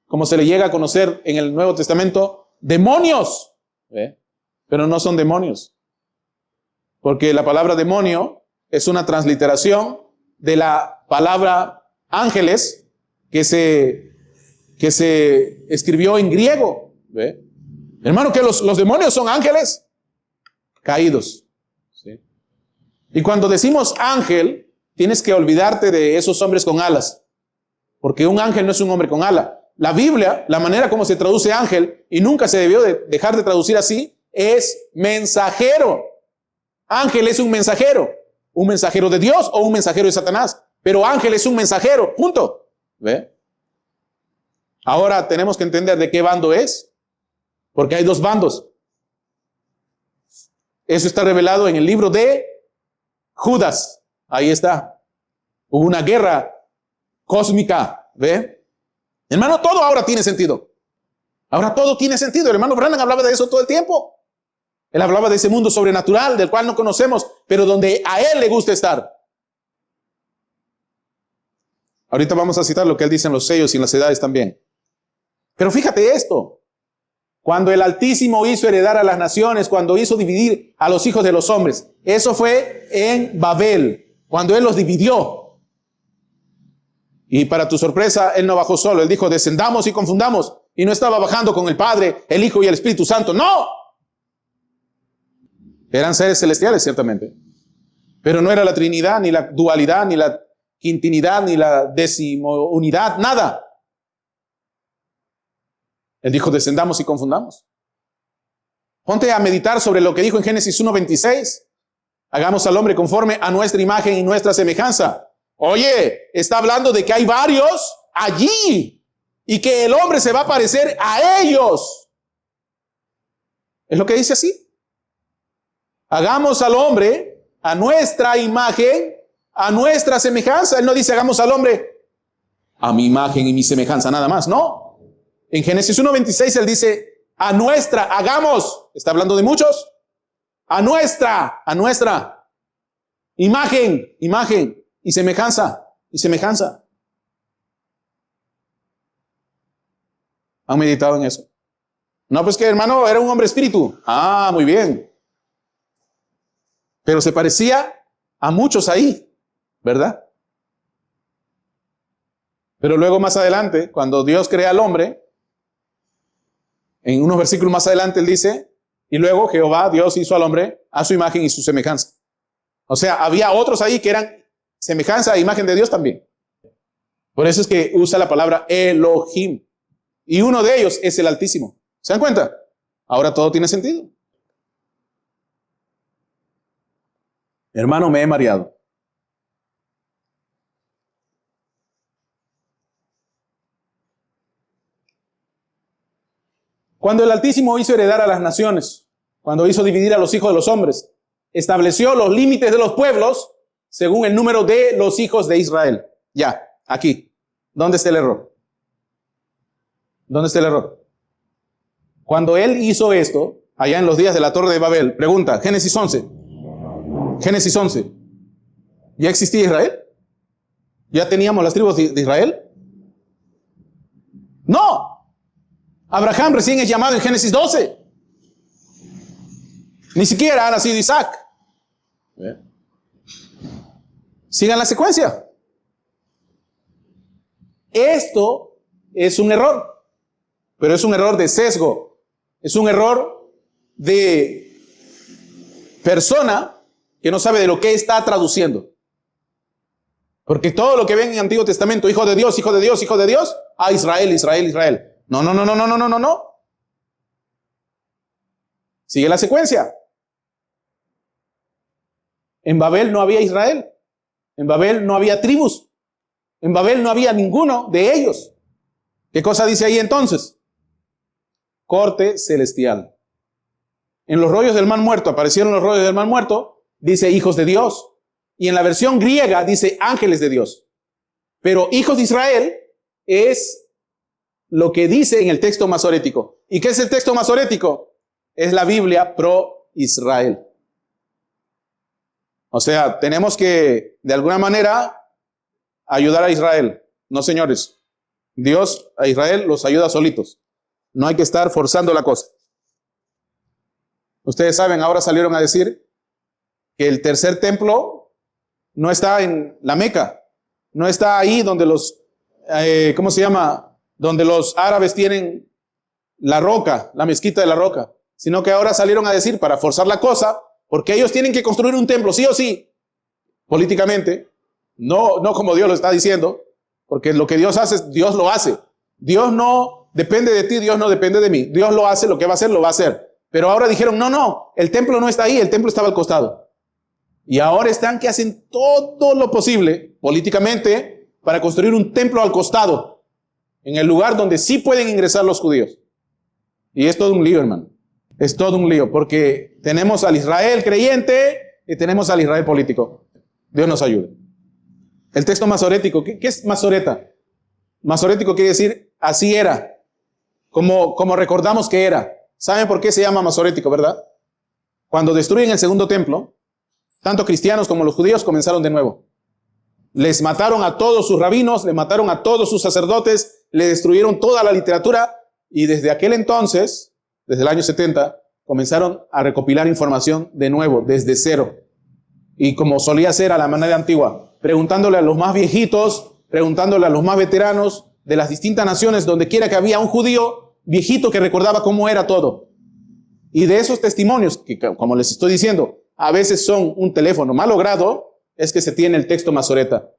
como se le llega a conocer en el Nuevo Testamento, demonios. ¿Ve? Pero no son demonios. Porque la palabra demonio es una transliteración de la palabra ángeles que se escribió en griego. ¿Ve? Hermano, que los demonios son ángeles caídos. ¿Sí? Y cuando decimos ángel, tienes que olvidarte de esos hombres con alas. Porque un ángel no es un hombre con ala. La Biblia, la manera como se traduce ángel, y nunca se debió de dejar de traducir así, es mensajero. Ángel es un mensajero de Dios o un mensajero de Satanás. Pero ángel es un mensajero, punto. ¿Ve? Ahora tenemos que entender de qué bando es, porque hay dos bandos. Eso está revelado en el libro de Judas. Ahí está. Hubo una guerra cósmica. ¿Ve? Hermano, todo ahora tiene sentido. Ahora todo tiene sentido. El hermano Branham hablaba de eso todo el tiempo. Él hablaba de ese mundo sobrenatural del cual no conocemos, pero donde a él le gusta estar. Ahorita vamos a citar lo que él dice en los sellos y en las edades también. Pero fíjate esto. Cuando el Altísimo hizo heredar a las naciones, cuando hizo dividir a los hijos de los hombres, eso fue en Babel, cuando él los dividió. Y para tu sorpresa, él no bajó solo. Él dijo, descendamos y confundamos. Y no estaba bajando con el Padre, el Hijo y el Espíritu Santo. ¡No! Eran seres celestiales, ciertamente. Pero no era la Trinidad, ni la dualidad, ni la quintinidad, ni la decimounidad, nada. Él dijo, descendamos y confundamos. Ponte a meditar sobre lo que dijo en Génesis 1:26. Hagamos al hombre conforme a nuestra imagen y nuestra semejanza. Oye, está hablando de que hay varios allí y que el hombre se va a parecer a ellos. Es lo que dice así. Hagamos al hombre a nuestra imagen, a nuestra semejanza. Él no dice hagamos al hombre a mi imagen y mi semejanza nada más, no. En Génesis 1:26 él dice a nuestra, hagamos, está hablando de muchos, a nuestra imagen y semejanza. ¿Han meditado en eso? No, pues que hermano era un hombre espíritu. Ah, muy bien. Pero se parecía a muchos ahí, ¿verdad? Pero luego más adelante, cuando Dios crea al hombre, en unos versículos más adelante él dice, y luego Jehová, Dios hizo al hombre a su imagen y su semejanza. O sea, había otros ahí que eran semejanza e imagen de Dios también. Por eso es que usa la palabra Elohim. Y uno de ellos es el Altísimo. ¿Se dan cuenta? Ahora todo tiene sentido. Hermano, me he mareado. Cuando el Altísimo hizo heredar a las naciones, cuando hizo dividir a los hijos de los hombres, estableció los límites de los pueblos según el número de los hijos de Israel. Ya, aquí. ¿Dónde está el error? ¿Dónde está el error? Cuando él hizo esto, allá en los días de la Torre de Babel, pregunta, Génesis 11. Génesis 11. ¿Ya existía Israel? ¿Ya teníamos las tribus de Israel? No. Abraham recién es llamado en Génesis 12. Ni siquiera ha nacido Isaac. Sigan la secuencia. Esto es un error, pero es un error de sesgo. Es un error de persona que no sabe de lo que está traduciendo. Porque todo lo que ven en el Antiguo Testamento, hijo de Dios, hijo de Dios, hijo de Dios, Israel, Israel, Israel. No, no, no, no, no, no, no, no, no. Sigue la secuencia. En Babel no había Israel. En Babel no había tribus. En Babel no había ninguno de ellos. ¿Qué cosa dice ahí entonces? Corte celestial. En los rollos del Mar Muerto, aparecieron los rollos del Mar Muerto, dice hijos de Dios. Y en la versión griega dice ángeles de Dios. Pero hijos de Israel es lo que dice en el texto masorético. ¿Y qué es el texto masorético? Es la Biblia pro Israel. O sea, tenemos que, de alguna manera, ayudar a Israel. No, señores. Dios a Israel los ayuda solitos. No hay que estar forzando la cosa. Ustedes saben, ahora salieron a decir que el tercer templo no está en la Meca. No está ahí donde los, ¿cómo se llama? Donde los árabes tienen la roca, la mezquita de la roca. Sino que ahora salieron a decir, para forzar la cosa, porque ellos tienen que construir un templo, sí o sí, políticamente, no como Dios lo está diciendo, porque lo que Dios hace, Dios lo hace. Dios no depende de ti, Dios no depende de mí. Dios lo hace, lo que va a hacer, lo va a hacer. Pero ahora dijeron, no, el templo no está ahí, el templo estaba al costado. Y ahora están que hacen todo lo posible, políticamente, para construir un templo al costado, en el lugar donde sí pueden ingresar los judíos. Y es todo un lío, hermano. Es todo un lío, porque tenemos al Israel creyente y tenemos al Israel político. Dios nos ayude. El texto masorético, ¿qué es masoreta? Masorético quiere decir, así era, como recordamos que era. ¿Saben por qué se llama masorético, verdad? Cuando destruyen el segundo templo, tanto cristianos como los judíos comenzaron de nuevo. Les mataron a todos sus rabinos, les mataron a todos sus sacerdotes, le destruyeron toda la literatura y desde aquel entonces, desde el año 70, comenzaron a recopilar información de nuevo, desde cero. Y como solía ser a la manera antigua, preguntándole a los más viejitos, preguntándole a los más veteranos de las distintas naciones, donde quiera que había un judío viejito que recordaba cómo era todo. Y de esos testimonios, que como les estoy diciendo, a veces son un teléfono mal logrado, es que se tiene el texto masoreta.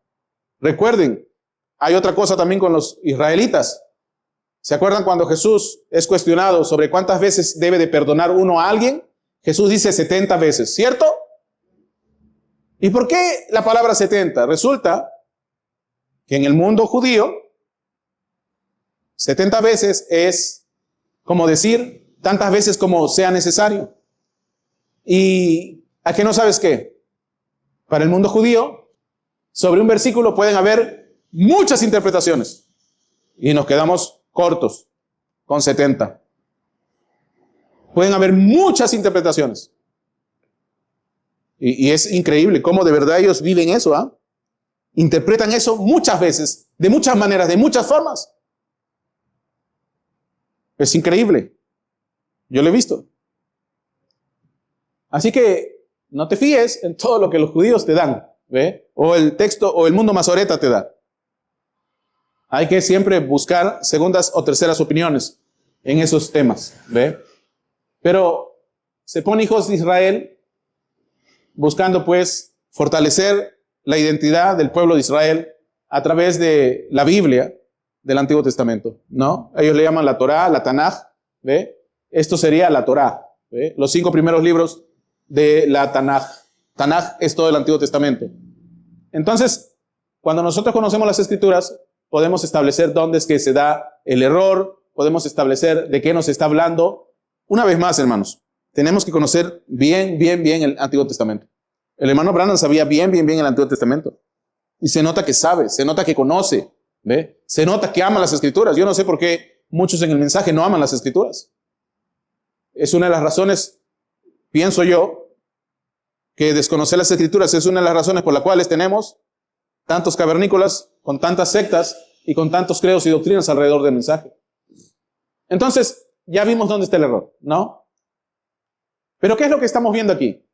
Recuerden, hay otra cosa también con los israelitas. ¿Se acuerdan cuando Jesús es cuestionado sobre cuántas veces debe de perdonar uno a alguien? Jesús dice 70 veces, ¿cierto? ¿Y por qué la palabra 70? Resulta que en el mundo judío, 70 veces es como decir tantas veces como sea necesario. ¿Y a qué no sabes qué? Para el mundo judío, sobre un versículo pueden haber muchas interpretaciones y nos quedamos cortos con 70. Pueden haber muchas interpretaciones. Y es increíble cómo de verdad ellos viven eso, ¿ah? Interpretan eso muchas veces, de muchas maneras, de muchas formas. Es increíble. Yo lo he visto. Así que no te fíes en todo lo que los judíos te dan, ¿ve? O el texto o el mundo masoreta te da. Hay que siempre buscar segundas o terceras opiniones en esos temas, ¿ve? Pero se pone hijos de Israel buscando pues fortalecer la identidad del pueblo de Israel a través de la Biblia del Antiguo Testamento, ¿no? Ellos le llaman la Torá, la Tanaj, ¿ve? Esto sería la Torá, ¿ve? Los 5 primeros libros de la Tanaj. Tanaj es todo el Antiguo Testamento. Entonces, cuando nosotros conocemos las Escrituras, podemos establecer dónde es que se da el error, podemos establecer de qué nos está hablando. Una vez más, hermanos, tenemos que conocer bien el Antiguo Testamento. El hermano Branham sabía bien el Antiguo Testamento. Y se nota que sabe, se nota que conoce, ¿ve? Se nota que ama las Escrituras. Yo no sé por qué muchos en el mensaje no aman las Escrituras. Es una de las razones, pienso yo, que desconocer las Escrituras es una de las razones por las cuales tenemos tantos cavernícolas, con tantas sectas y con tantos credos y doctrinas alrededor del mensaje. Entonces, ya vimos dónde está el error, ¿no? Pero ¿qué es lo que estamos viendo aquí?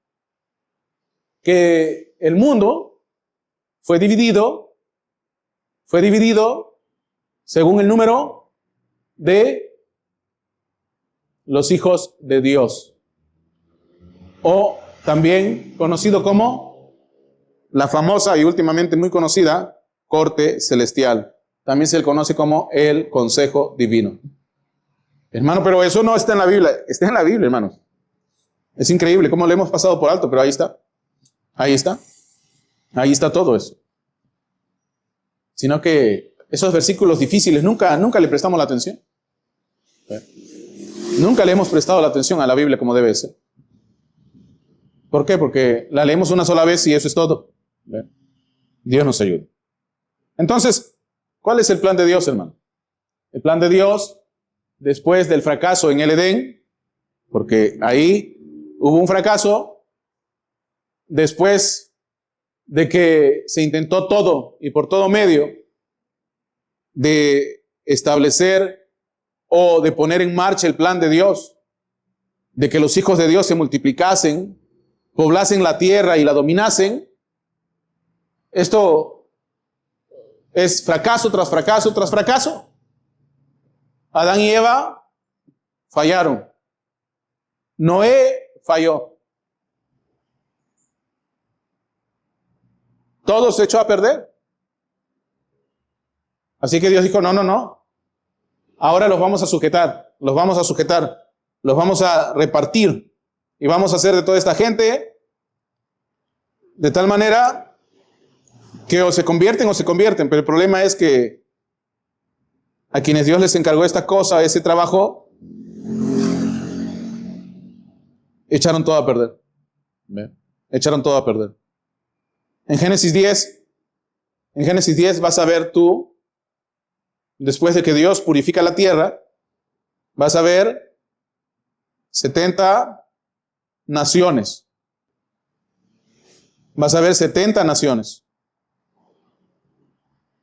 Que el mundo fue dividido según el número de los hijos de Dios, o también conocido como la famosa y últimamente muy conocida corte celestial. También se le conoce como el consejo divino. Hermano, pero eso no está en la Biblia. Está en la Biblia, hermanos. Es increíble cómo lo hemos pasado por alto, pero ahí está. Ahí está. Ahí está todo eso. Sino que esos versículos difíciles nunca le prestamos la atención. Nunca le hemos prestado la atención a la Biblia como debe ser. ¿Por qué? Porque la leemos una sola vez y eso es todo. Dios nos ayude. Entonces, ¿cuál es el plan de Dios, hermano? El plan de Dios, después del fracaso en el Edén, porque ahí hubo un fracaso, después de que se intentó todo y por todo medio de establecer o de poner en marcha el plan de Dios, de que los hijos de Dios se multiplicasen, poblasen la tierra y la dominasen. Esto es fracaso tras fracaso tras fracaso. Adán y Eva fallaron. Noé falló. Todo se echó a perder. Así que Dios dijo, no. Ahora los vamos a sujetar, los vamos a repartir y vamos a hacer de toda esta gente de tal manera que o se convierten, pero el problema es que a quienes Dios les encargó esta cosa, ese trabajo, echaron todo a perder. Echaron todo a perder. En Génesis 10 vas a ver tú, después de que Dios purifica la tierra, vas a ver 70 naciones. Vas a ver 70 naciones.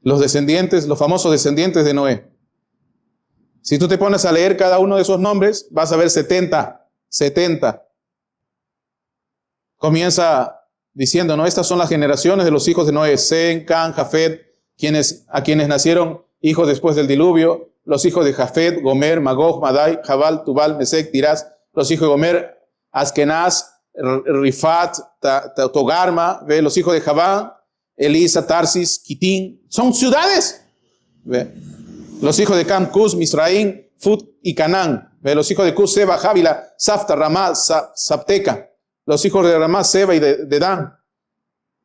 Los famosos descendientes de Noé. Si tú te pones a leer cada uno de esos nombres, vas a ver 70. Comienza diciendo, ¿no? Estas son las generaciones de los hijos de Noé, Sem, Cam, Jafet, a quienes nacieron hijos después del diluvio, los hijos de Jafet, Gomer, Magog, Madai, Jabal, Tubal, Mesec, Tirás, los hijos de Gomer, Askenaz, Rifat, Togarma, ¿ve? Los hijos de Javán, Elisa, Tarsis, Kitín, son ciudades. ¿Ve? Los hijos de Cam, Cus, Misraín, Fut y Canaán. ¿Ve? Los hijos de Cus, Seba, Jávila, Safta, Ramá, Sapteca. Los hijos de Ramá, Seba y de Dan.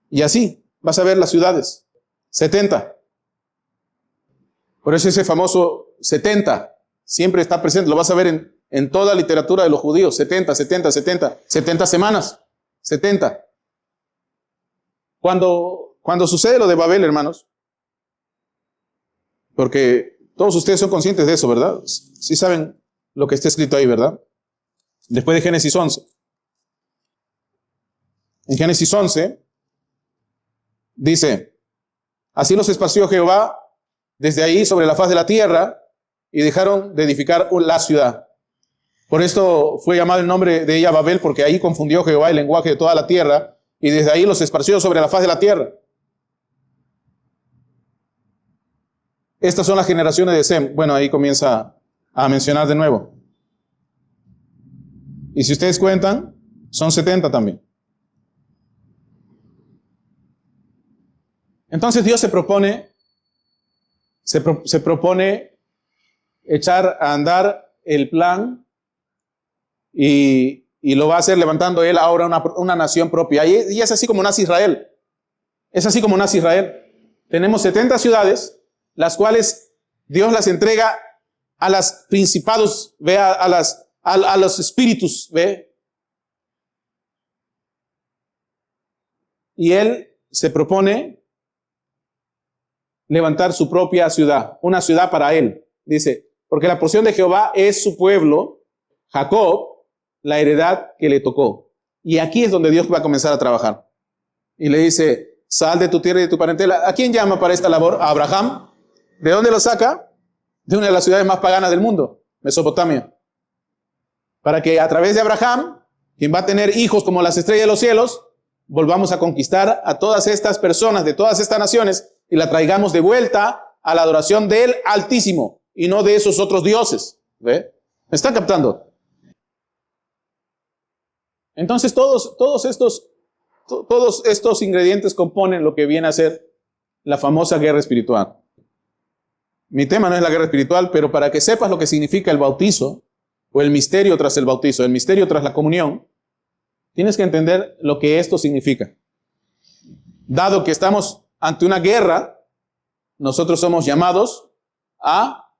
Y así vas a ver las ciudades. 70. Por eso ese famoso 70 siempre está presente. Lo vas a ver en toda la literatura de los judíos. 70 semanas. 70. Cuando sucede lo de Babel, hermanos, porque todos ustedes son conscientes de eso, ¿verdad? Sí saben lo que está escrito ahí, ¿verdad? Después de Génesis 11. En Génesis 11 dice, así los esparció Jehová desde ahí sobre la faz de la tierra y dejaron de edificar la ciudad. Por esto fue llamado el nombre de ella Babel, porque ahí confundió Jehová el lenguaje de toda la tierra y desde ahí los esparció sobre la faz de la tierra. Estas son las generaciones de Sem. Bueno, ahí comienza a mencionar de nuevo. Y si ustedes cuentan, son 70 también. Entonces Dios se propone echar a andar el plan y lo va a hacer levantando él ahora una nación propia. Y es así como nace Israel. Es así como nace Israel. Tenemos 70 ciudades, las cuales Dios las entrega a los principados, ¿ve? A los espíritus, ¿ve? Y él se propone levantar su propia ciudad, una ciudad para él. Dice, porque la porción de Jehová es su pueblo, Jacob, la heredad que le tocó. Y aquí es donde Dios va a comenzar a trabajar. Y le dice, sal de tu tierra y de tu parentela. ¿A quién llama para esta labor? A Abraham. ¿De dónde lo saca? De una de las ciudades más paganas del mundo, Mesopotamia. Para que a través de Abraham, quien va a tener hijos como las estrellas de los cielos, volvamos a conquistar a todas estas personas de todas estas naciones y la traigamos de vuelta a la adoración del Altísimo y no de esos otros dioses. ¿Ve? ¿Me están captando? Entonces todos estos ingredientes componen lo que viene a ser la famosa guerra espiritual. Mi tema no es la guerra espiritual, pero para que sepas lo que significa el bautizo o el misterio tras el bautizo, el misterio tras la comunión, tienes que entender lo que esto significa. Dado que estamos ante una guerra, nosotros somos llamados a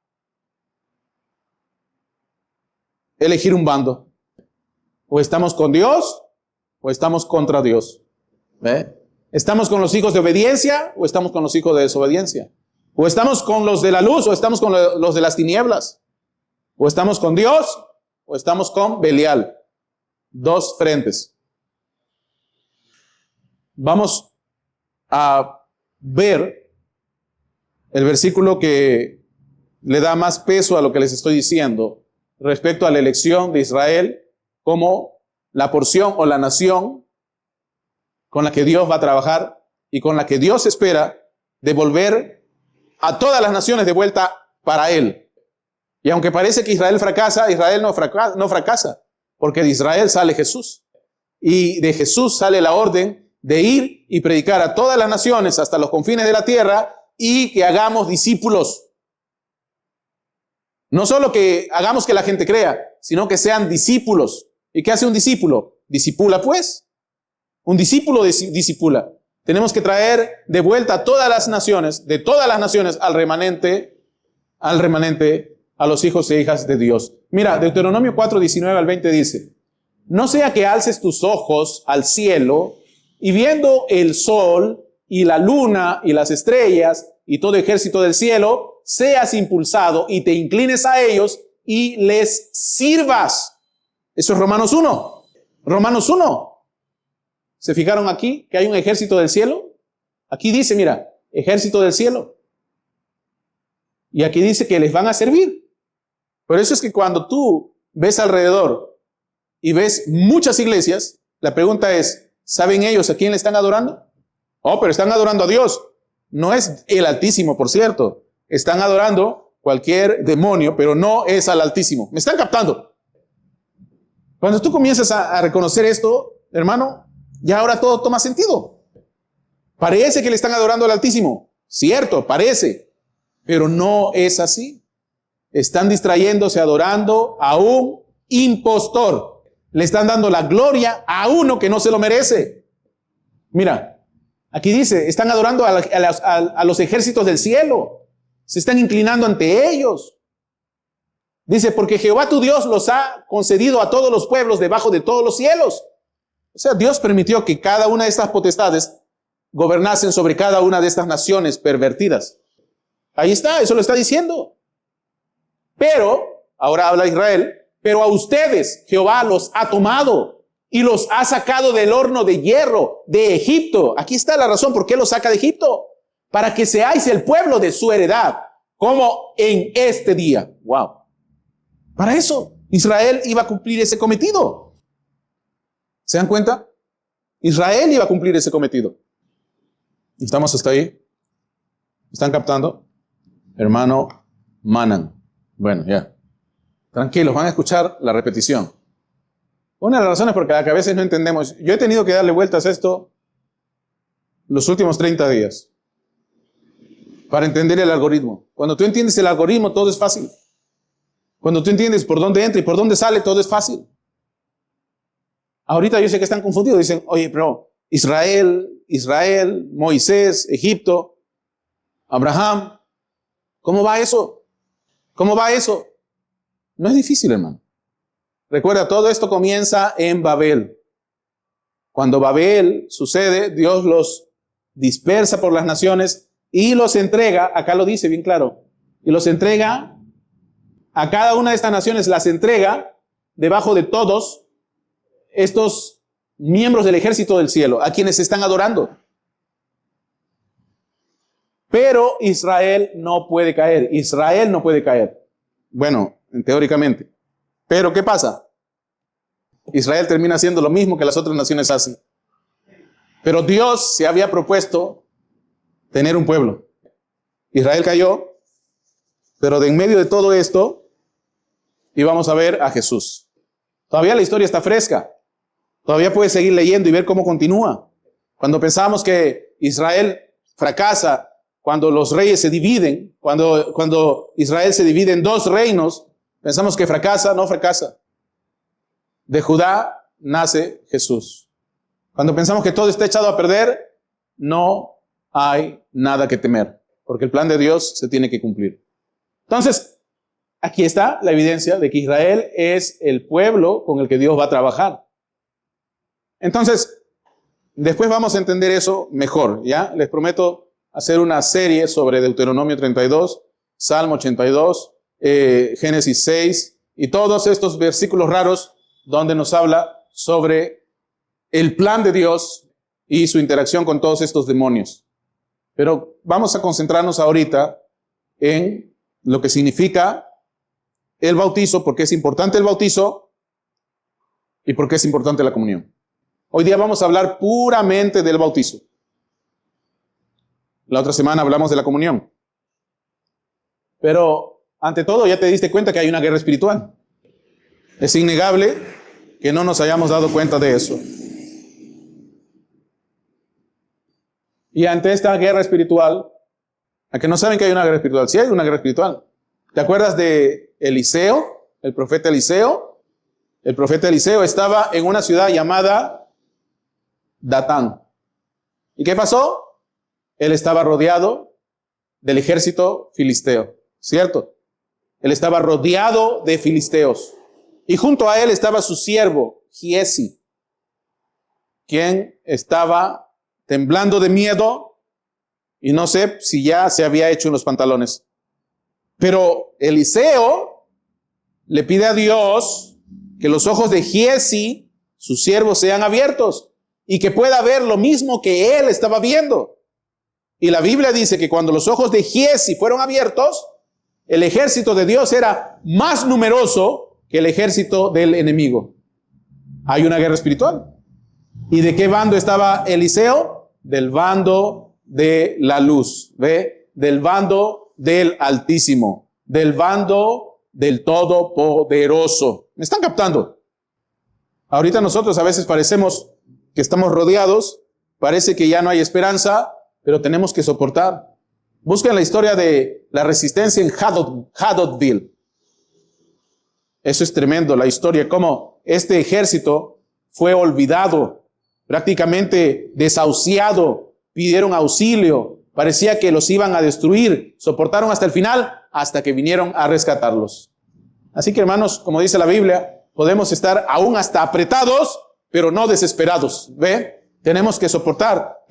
elegir un bando. O estamos con Dios o estamos contra Dios. ¿Ve? ¿Estamos con los hijos de obediencia o estamos con los hijos de desobediencia? ¿O estamos con los de la luz o estamos con los de las tinieblas? ¿O estamos con Dios o estamos con Belial? Dos frentes. Vamos a ver el versículo que le da más peso a lo que les estoy diciendo respecto a la elección de Israel como la porción o la nación con la que Dios va a trabajar y con la que Dios espera devolver a todas las naciones de vuelta para Él. Y aunque parece que Israel fracasa, Israel no fracasa, porque de Israel sale Jesús. Y de Jesús sale la orden de ir y predicar a todas las naciones hasta los confines de la tierra y que hagamos discípulos. No solo que hagamos que la gente crea, sino que sean discípulos. ¿Y qué hace un discípulo? Discipula, pues. Un discípulo discipula. Tenemos que traer de vuelta a todas las naciones, de todas las naciones, al remanente, a los hijos e hijas de Dios. Mira, Deuteronomio 4, 19 al 20 dice, no sea que alces tus ojos al cielo y viendo el sol y la luna y las estrellas y todo ejército del cielo, seas impulsado y te inclines a ellos y les sirvas. Eso es Romanos 1. Romanos 1. ¿Se fijaron aquí que hay un ejército del cielo? Aquí dice, mira, ejército del cielo. Y aquí dice que les van a servir. Por eso es que cuando tú ves alrededor y ves muchas iglesias, la pregunta es, ¿saben ellos a quién le están adorando? Oh, pero están adorando a Dios. No es el Altísimo, por cierto. Están adorando cualquier demonio, pero no es al Altísimo. ¿Me están captando? Cuando tú comienzas a reconocer esto, hermano, ya ahora todo toma sentido. Parece que le están adorando al Altísimo. Cierto, parece. Pero no es así. Están distrayéndose adorando a un impostor. Le están dando la gloria a uno que no se lo merece. Mira, aquí dice, están adorando a los ejércitos del cielo. Se están inclinando ante ellos. Dice, porque Jehová tu Dios los ha concedido a todos los pueblos debajo de todos los cielos. O sea, Dios permitió que cada una de estas potestades gobernasen sobre cada una de estas naciones pervertidas. Ahí está, eso lo está diciendo. Pero, ahora habla Israel, pero a ustedes Jehová los ha tomado y los ha sacado del horno de hierro de Egipto. Aquí está la razón por qué los saca de Egipto. Para que seáis el pueblo de su heredad, como en este día. Wow. Para eso, Israel iba a cumplir ese cometido. ¿Se dan cuenta? Israel iba a cumplir ese cometido. ¿Estamos hasta ahí? ¿Están captando? Hermano Manan. Bueno, ya. Tranquilos, van a escuchar la repetición. Una de las razones por las que a veces no entendemos, yo he tenido que darle vueltas a esto los últimos 30 días para entender el algoritmo. Cuando tú entiendes el algoritmo, todo es fácil. Cuando tú entiendes por dónde entra y por dónde sale, todo es fácil. Ahorita yo sé que están confundidos. Dicen, oye, pero Israel, Moisés, Egipto, Abraham, ¿cómo va eso? ¿Cómo va eso? No es difícil, hermano. Recuerda, todo esto comienza en Babel. Cuando Babel sucede, Dios los dispersa por las naciones y los entrega, acá lo dice bien claro, y los entrega a cada una de estas naciones, las entrega debajo de todos estos miembros del ejército del cielo, a quienes están adorando. Pero Israel no puede caer. Israel no puede caer. Bueno, teóricamente. Pero ¿qué pasa? Israel termina haciendo lo mismo que las otras naciones hacen. Pero Dios se había propuesto tener un pueblo. Israel cayó, pero de en medio de todo esto íbamos a ver a Jesús. Todavía la historia está fresca. Todavía puedes seguir leyendo y ver cómo continúa. Cuando pensamos que Israel fracasa, cuando los reyes se dividen, cuando Israel se divide en dos reinos, pensamos que fracasa, no fracasa. De Judá nace Jesús. Cuando pensamos que todo está echado a perder, no hay nada que temer, porque el plan de Dios se tiene que cumplir. Entonces, aquí está la evidencia de que Israel es el pueblo con el que Dios va a trabajar. Entonces, después vamos a entender eso mejor, ¿ya? Les prometo hacer una serie sobre Deuteronomio 32, Salmo 82, Génesis 6 y todos estos versículos raros donde nos habla sobre el plan de Dios y su interacción con todos estos demonios. Pero vamos a concentrarnos ahorita en lo que significa el bautizo, porque es importante el bautizo y porque es importante la comunión. Hoy día vamos a hablar puramente del bautizo. La otra semana hablamos de la comunión. Pero, ante todo, ya te diste cuenta que hay una guerra espiritual. Es innegable que no nos hayamos dado cuenta de eso. Y ante esta guerra espiritual, ¿a que no saben que hay una guerra espiritual? Sí hay una guerra espiritual. ¿Te acuerdas de Eliseo, el profeta Eliseo? El profeta Eliseo estaba en una ciudad llamada Datán. ¿Y qué pasó? Él estaba rodeado del ejército filisteo, ¿cierto? Él estaba rodeado de filisteos. Y junto a él estaba su siervo, Giesi, quien estaba temblando de miedo y no sé si ya se había hecho en los pantalones. Pero Eliseo le pide a Dios que los ojos de Giesi, su siervo, sean abiertos y que pueda ver lo mismo que él estaba viendo. Y la Biblia dice que cuando los ojos de Giesi fueron abiertos, el ejército de Dios era más numeroso que el ejército del enemigo. Hay una guerra espiritual. ¿Y de qué bando estaba Eliseo? Del bando de la luz, ¿ve? Del bando del Altísimo, del bando del Todopoderoso. ¿Me están captando? Ahorita nosotros a veces parecemos que estamos rodeados, parece que ya no hay esperanza, pero tenemos que soportar. Busquen la historia de la resistencia en Haddonfield. Eso es tremendo, la historia, cómo este ejército fue olvidado, prácticamente desahuciado, pidieron auxilio, parecía que los iban a destruir, soportaron hasta el final, hasta que vinieron a rescatarlos. Así que, hermanos, como dice la Biblia, podemos estar aún hasta apretados, pero no desesperados, ¿ve? Tenemos que soportar,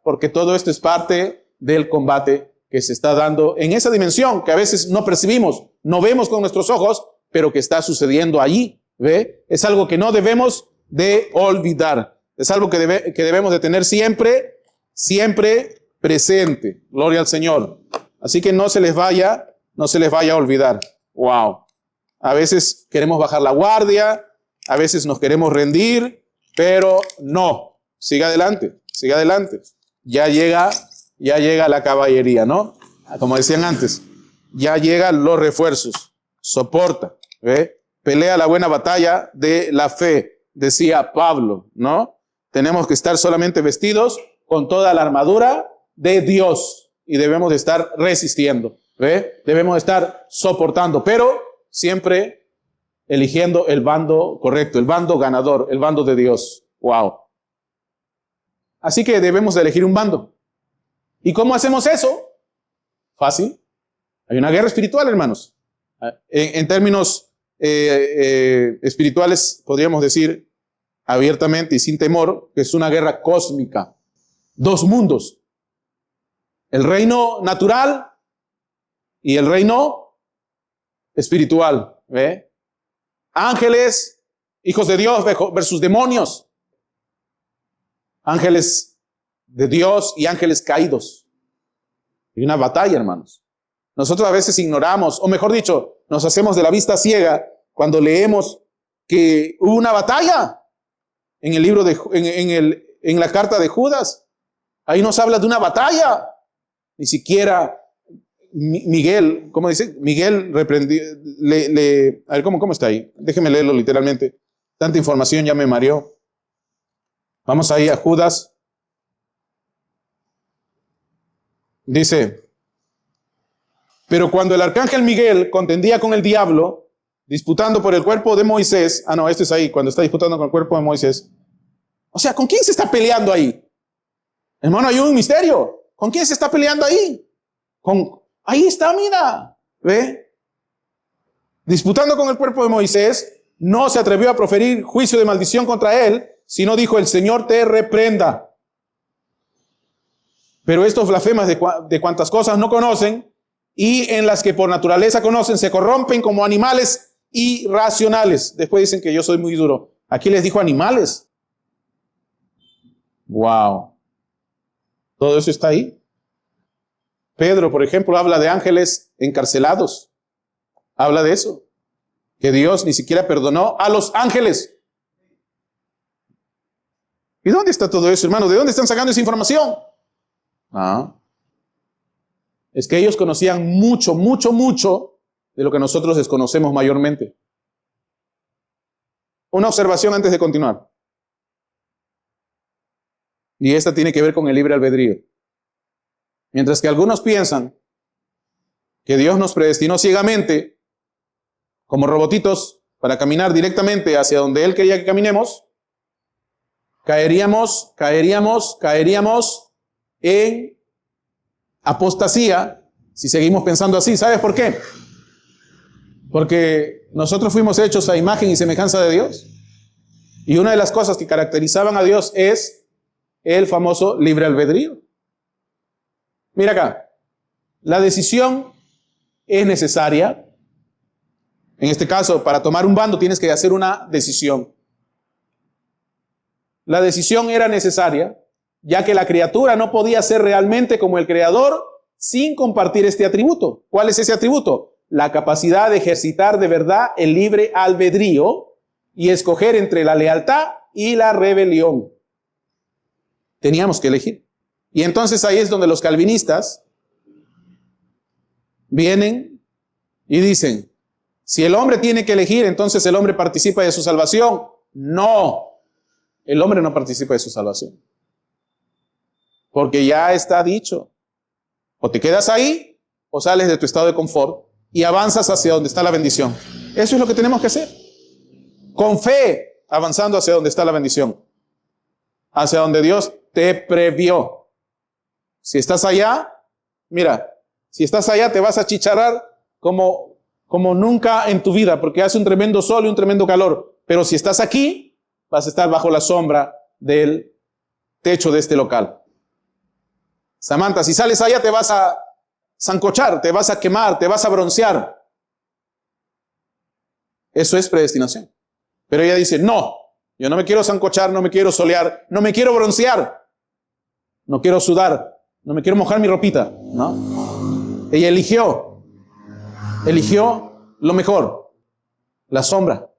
porque todo esto es parte del combate que se está dando en esa dimensión que a veces no percibimos, no vemos con nuestros ojos, pero que está sucediendo allí, ¿ve? Es algo que no debemos de olvidar, es algo que debemos de tener siempre presente. Gloria al Señor. Así que no se les vaya a olvidar. Wow. A veces queremos bajar la guardia, a veces nos queremos rendir, pero no, siga adelante. Ya llega la caballería, ¿no? Como decían antes, ya llegan los refuerzos. Soporta, ¿ve? Pelea la buena batalla de la fe, decía Pablo, ¿no? Tenemos que estar solamente vestidos con toda la armadura de Dios y debemos de estar resistiendo, ¿ve? Debemos de estar soportando, pero siempre eligiendo el bando correcto, el bando ganador, el bando de Dios. Wow. Así que debemos de elegir un bando. ¿Y cómo hacemos eso? Fácil. Hay una guerra espiritual, hermanos. En términos espirituales podríamos decir abiertamente y sin temor que es una guerra cósmica. Dos mundos. El reino natural y el reino espiritual. ¿Ve? Ángeles, hijos de Dios versus demonios. ángeles de Dios y ángeles caídos. Y una batalla, hermanos. Nosotros a veces ignoramos, o mejor dicho, nos hacemos de la vista ciega cuando leemos que hubo una batalla en el libro en la carta de Judas. Ahí nos habla de una batalla. Ni siquiera Miguel, ¿cómo dice? Miguel reprendió, a ver, ¿cómo está ahí? Déjeme leerlo literalmente. Tanta información ya me mareó. Vamos ahí a Judas. Dice, pero cuando el arcángel Miguel contendía con el diablo, disputando por el cuerpo de Moisés, esto es ahí, cuando está disputando con el cuerpo de Moisés. O sea, ¿con quién se está peleando ahí? Hermano, hay un misterio. ¿Con quién se está peleando ahí? Ahí está, mira. ¿Ve? Disputando con el cuerpo de Moisés, no se atrevió a proferir juicio de maldición contra él, sino dijo, el Señor te reprenda. Pero estos blasfemas de cuantas cosas no conocen y en las que por naturaleza conocen, se corrompen como animales irracionales. Después dicen que yo soy muy duro. Aquí les dijo animales. Wow. Todo eso está ahí. Pedro, por ejemplo, habla de ángeles encarcelados. Habla de eso. Que Dios ni siquiera perdonó a los ángeles. ¿Y dónde está todo eso, hermano? ¿De dónde están sacando esa información? Es que ellos conocían mucho de lo que nosotros desconocemos mayormente. Una observación antes de continuar. Y esta tiene que ver con el libre albedrío. Mientras que algunos piensan que Dios nos predestinó ciegamente, como robotitos, para caminar directamente hacia donde Él quería que caminemos, caeríamos en apostasía si seguimos pensando así. ¿Sabes por qué? Porque nosotros fuimos hechos a imagen y semejanza de Dios. Y una de las cosas que caracterizaban a Dios es el famoso libre albedrío. Mira acá, la decisión es necesaria. En este caso, para tomar un bando tienes que hacer una decisión. La decisión era necesaria, ya que la criatura no podía ser realmente como el Creador sin compartir este atributo. ¿Cuál es ese atributo? La capacidad de ejercitar de verdad el libre albedrío y escoger entre la lealtad y la rebelión. Teníamos que elegir. Y entonces ahí es donde los calvinistas vienen y dicen, si el hombre tiene que elegir, entonces el hombre participa de su salvación. No, el hombre no participa de su salvación. Porque ya está dicho, o te quedas ahí, o sales de tu estado de confort y avanzas hacia donde está la bendición. Eso es lo que tenemos que hacer. Con fe, avanzando hacia donde está la bendición. Hacia donde Dios te previó. Si estás allá, mira, si estás allá te vas a chicharrar como nunca en tu vida, porque hace un tremendo sol y un tremendo calor. Pero si estás aquí, vas a estar bajo la sombra del techo de este local. Samantha, si sales allá te vas a sancochar, te vas a quemar, te vas a broncear. Eso es predestinación. Pero ella dice, no, yo no me quiero sancochar, no me quiero solear, no me quiero broncear, no quiero sudar, no me quiero mojar mi ropita, ¿no? Ella eligió lo mejor, la sombra.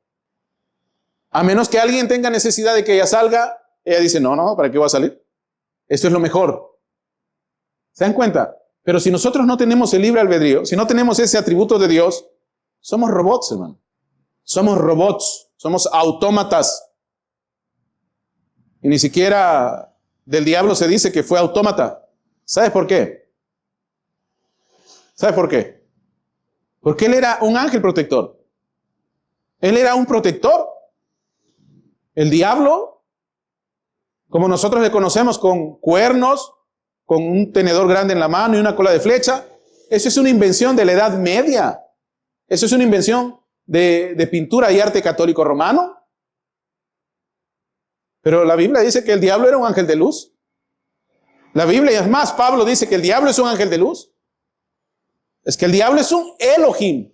A menos que alguien tenga necesidad de que ella salga, ella dice, no, ¿para qué voy a salir? Esto es lo mejor. ¿Se dan cuenta? Pero si nosotros no tenemos el libre albedrío, si no tenemos ese atributo de Dios, somos robots, hermano. Somos robots, somos autómatas. Y ni siquiera del diablo se dice que fue autómata. ¿Sabes por qué? ¿Sabes por qué? Porque él era un ángel protector. Él era un protector. El diablo, como nosotros le conocemos, con cuernos, con un tenedor grande en la mano y una cola de flecha, eso es una invención de la Edad Media. Eso es una invención de pintura y arte católico romano. Pero la Biblia dice que el diablo era un ángel de luz. La Biblia, es más, Pablo dice que el diablo es un ángel de luz. Es que el diablo es un Elohim,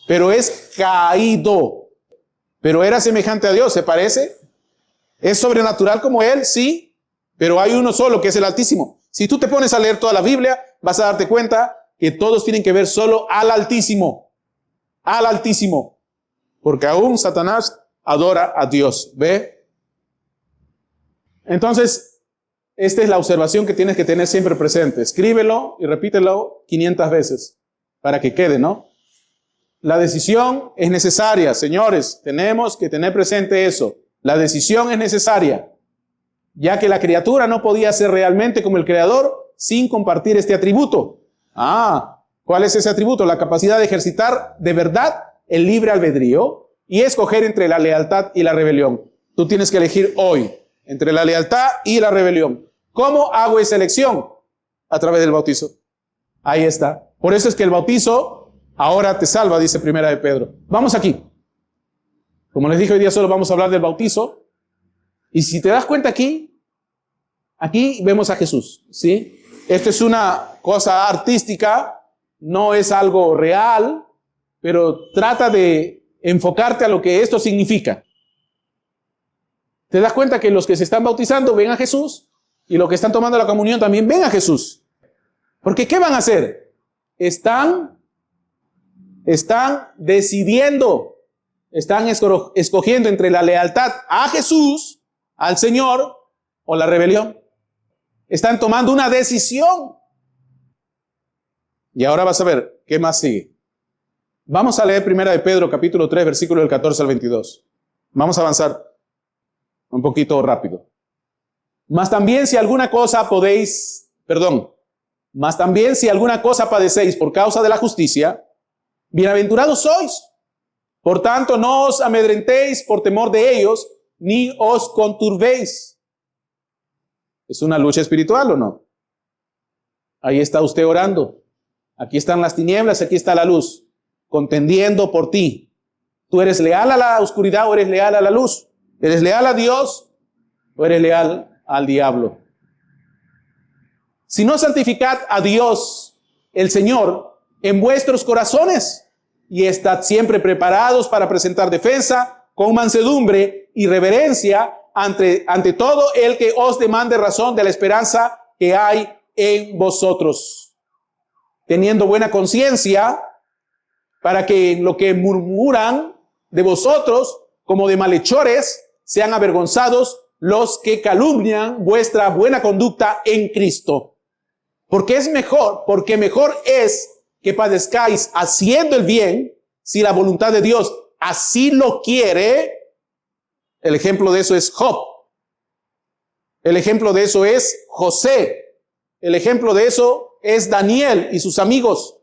pero es caído. Pero era semejante a Dios, ¿se parece? ¿Es sobrenatural como él? Sí, pero hay uno solo que es el Altísimo. Si tú te pones a leer toda la Biblia, vas a darte cuenta que todos tienen que ver solo al Altísimo. Al Altísimo. Porque aún Satanás adora a Dios. ¿Ve? Entonces, esta es la observación que tienes que tener siempre presente. Escríbelo y repítelo 500 veces para que quede, ¿no? La decisión es necesaria, señores. Tenemos que tener presente eso. La decisión es necesaria, ya que la criatura no podía ser realmente como el Creador sin compartir este atributo. ¿Cuál es ese atributo? La capacidad de ejercitar de verdad el libre albedrío y escoger entre la lealtad y la rebelión. Tú tienes que elegir hoy entre la lealtad y la rebelión. ¿Cómo hago esa elección? A través del bautizo. Ahí está. Por eso es que el bautizo ahora te salva, dice Primera de Pedro. Vamos aquí. Como les dije, hoy día solo vamos a hablar del bautizo. Y si te das cuenta aquí vemos a Jesús, ¿sí? Esto es una cosa artística, no es algo real, pero trata de enfocarte a lo que esto significa. Te das cuenta que los que se están bautizando ven a Jesús y los que están tomando la comunión también ven a Jesús. Porque ¿qué van a hacer? Están decidiendo, están escogiendo entre la lealtad a Jesús, al Señor, o la rebelión. Están tomando una decisión. Y ahora vas a ver qué más sigue. Vamos a leer Primera de Pedro, capítulo 3, versículo del 14 al 22. Vamos a avanzar un poquito rápido. Mas también si alguna cosa padecéis por causa de la justicia, bienaventurados sois. Por tanto, no os amedrentéis por temor de ellos, ni os conturbéis. ¿Es una lucha espiritual o no? Ahí está usted orando. Aquí están las tinieblas, aquí está la luz, contendiendo por ti. ¿Tú eres leal a la oscuridad o eres leal a la luz? ¿Eres leal a Dios o eres leal al diablo? Si no, santificad a Dios, el Señor, en vuestros corazones y estad siempre preparados para presentar defensa con mansedumbre y reverencia ante todo el que os demande razón de la esperanza que hay en vosotros, teniendo buena conciencia, para que en lo que murmuran de vosotros como de malhechores sean avergonzados los que calumnian vuestra buena conducta en Cristo. Porque mejor es que padezcáis haciendo el bien, si la voluntad de Dios así lo quiere. El ejemplo de eso es Job. El ejemplo de eso es José. El ejemplo de eso es Daniel y sus amigos.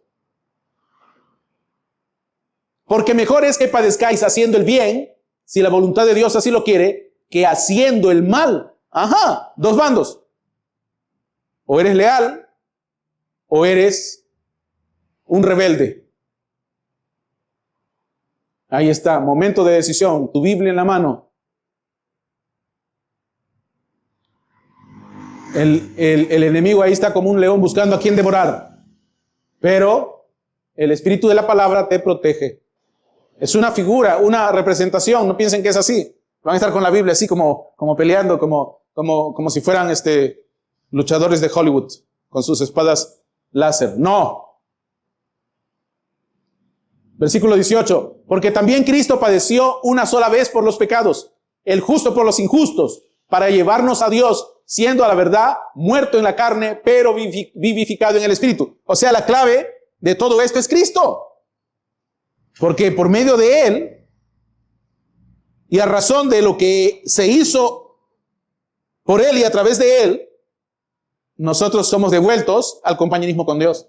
Porque mejor es que padezcáis haciendo el bien, si la voluntad de Dios así lo quiere, que haciendo el mal. Dos bandos. O eres leal, o eres un rebelde. Ahí está, momento de decisión, tu Biblia en la mano. El enemigo ahí está como un león buscando a quien devorar. Pero el espíritu de la palabra te protege. Es una figura, una representación. No piensen que es así. Van a estar con la Biblia así como peleando, como si fueran luchadores de Hollywood con sus espadas láser. No. Versículo 18. Porque también Cristo padeció una sola vez por los pecados, el justo por los injustos, para llevarnos a Dios, siendo a la verdad muerto en la carne, pero vivificado en el Espíritu. O sea, la clave de todo esto es Cristo. Porque por medio de Él, y a razón de lo que se hizo por Él y a través de Él, nosotros somos devueltos al compañerismo con Dios.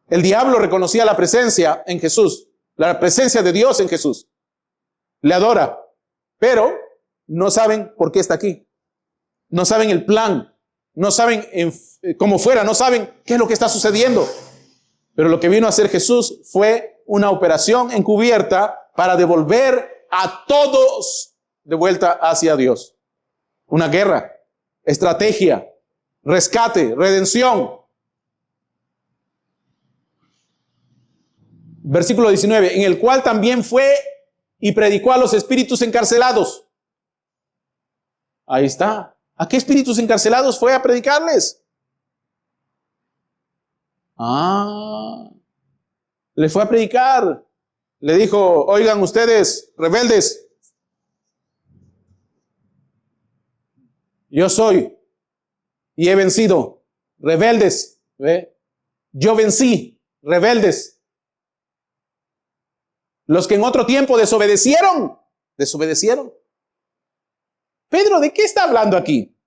El diablo reconocía la presencia en Jesús, la presencia de Dios en Jesús. Le adora, pero no saben por qué está aquí. No saben el plan, no saben cómo fuera, no saben qué es lo que está sucediendo. Pero lo que vino a hacer Jesús fue una operación encubierta para devolver a todos de vuelta hacia Dios. Una guerra, estrategia, rescate, redención. Versículo 19, en el cual también fue y predicó a los espíritus encarcelados. Ahí está. ¿A qué espíritus encarcelados fue a predicarles? Le fue a predicar. Le dijo, oigan ustedes, rebeldes, yo soy y he vencido. Rebeldes, ¿ve? Yo vencí, rebeldes. Los que en otro tiempo desobedecieron. Pedro, ¿de qué está hablando aquí?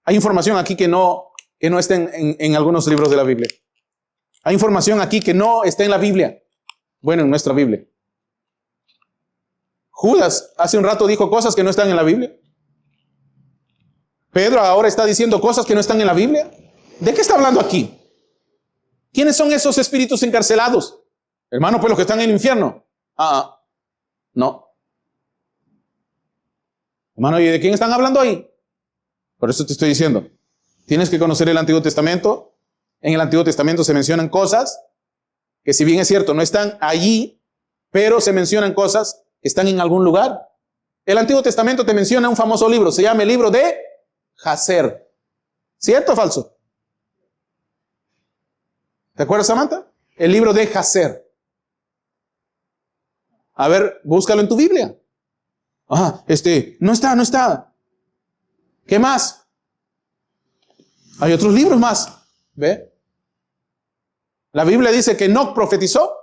Hay información aquí que no está en algunos libros de la Biblia. Hay información aquí que no está en la Biblia. Bueno, en nuestra Biblia. Judas hace un rato dijo cosas que no están en la Biblia. Pedro ahora está diciendo cosas que no están en la Biblia. ¿De qué está hablando aquí? ¿Quiénes son esos espíritus encarcelados? Hermano, pues los que están en el infierno. No. Hermano, ¿y de quién están hablando ahí? Por eso te estoy diciendo. Tienes que conocer el Antiguo Testamento. En el Antiguo Testamento se mencionan cosas que, si bien es cierto, no están allí, pero se mencionan cosas que están en algún lugar. El Antiguo Testamento te menciona un famoso libro, se llama el libro de Jacer. ¿Cierto o falso? ¿Te acuerdas, Samantha? El libro de Jacer. A ver, búscalo en tu Biblia. No está. ¿Qué más? Hay otros libros más. ¿Ve? La Biblia dice que Enoc profetizó.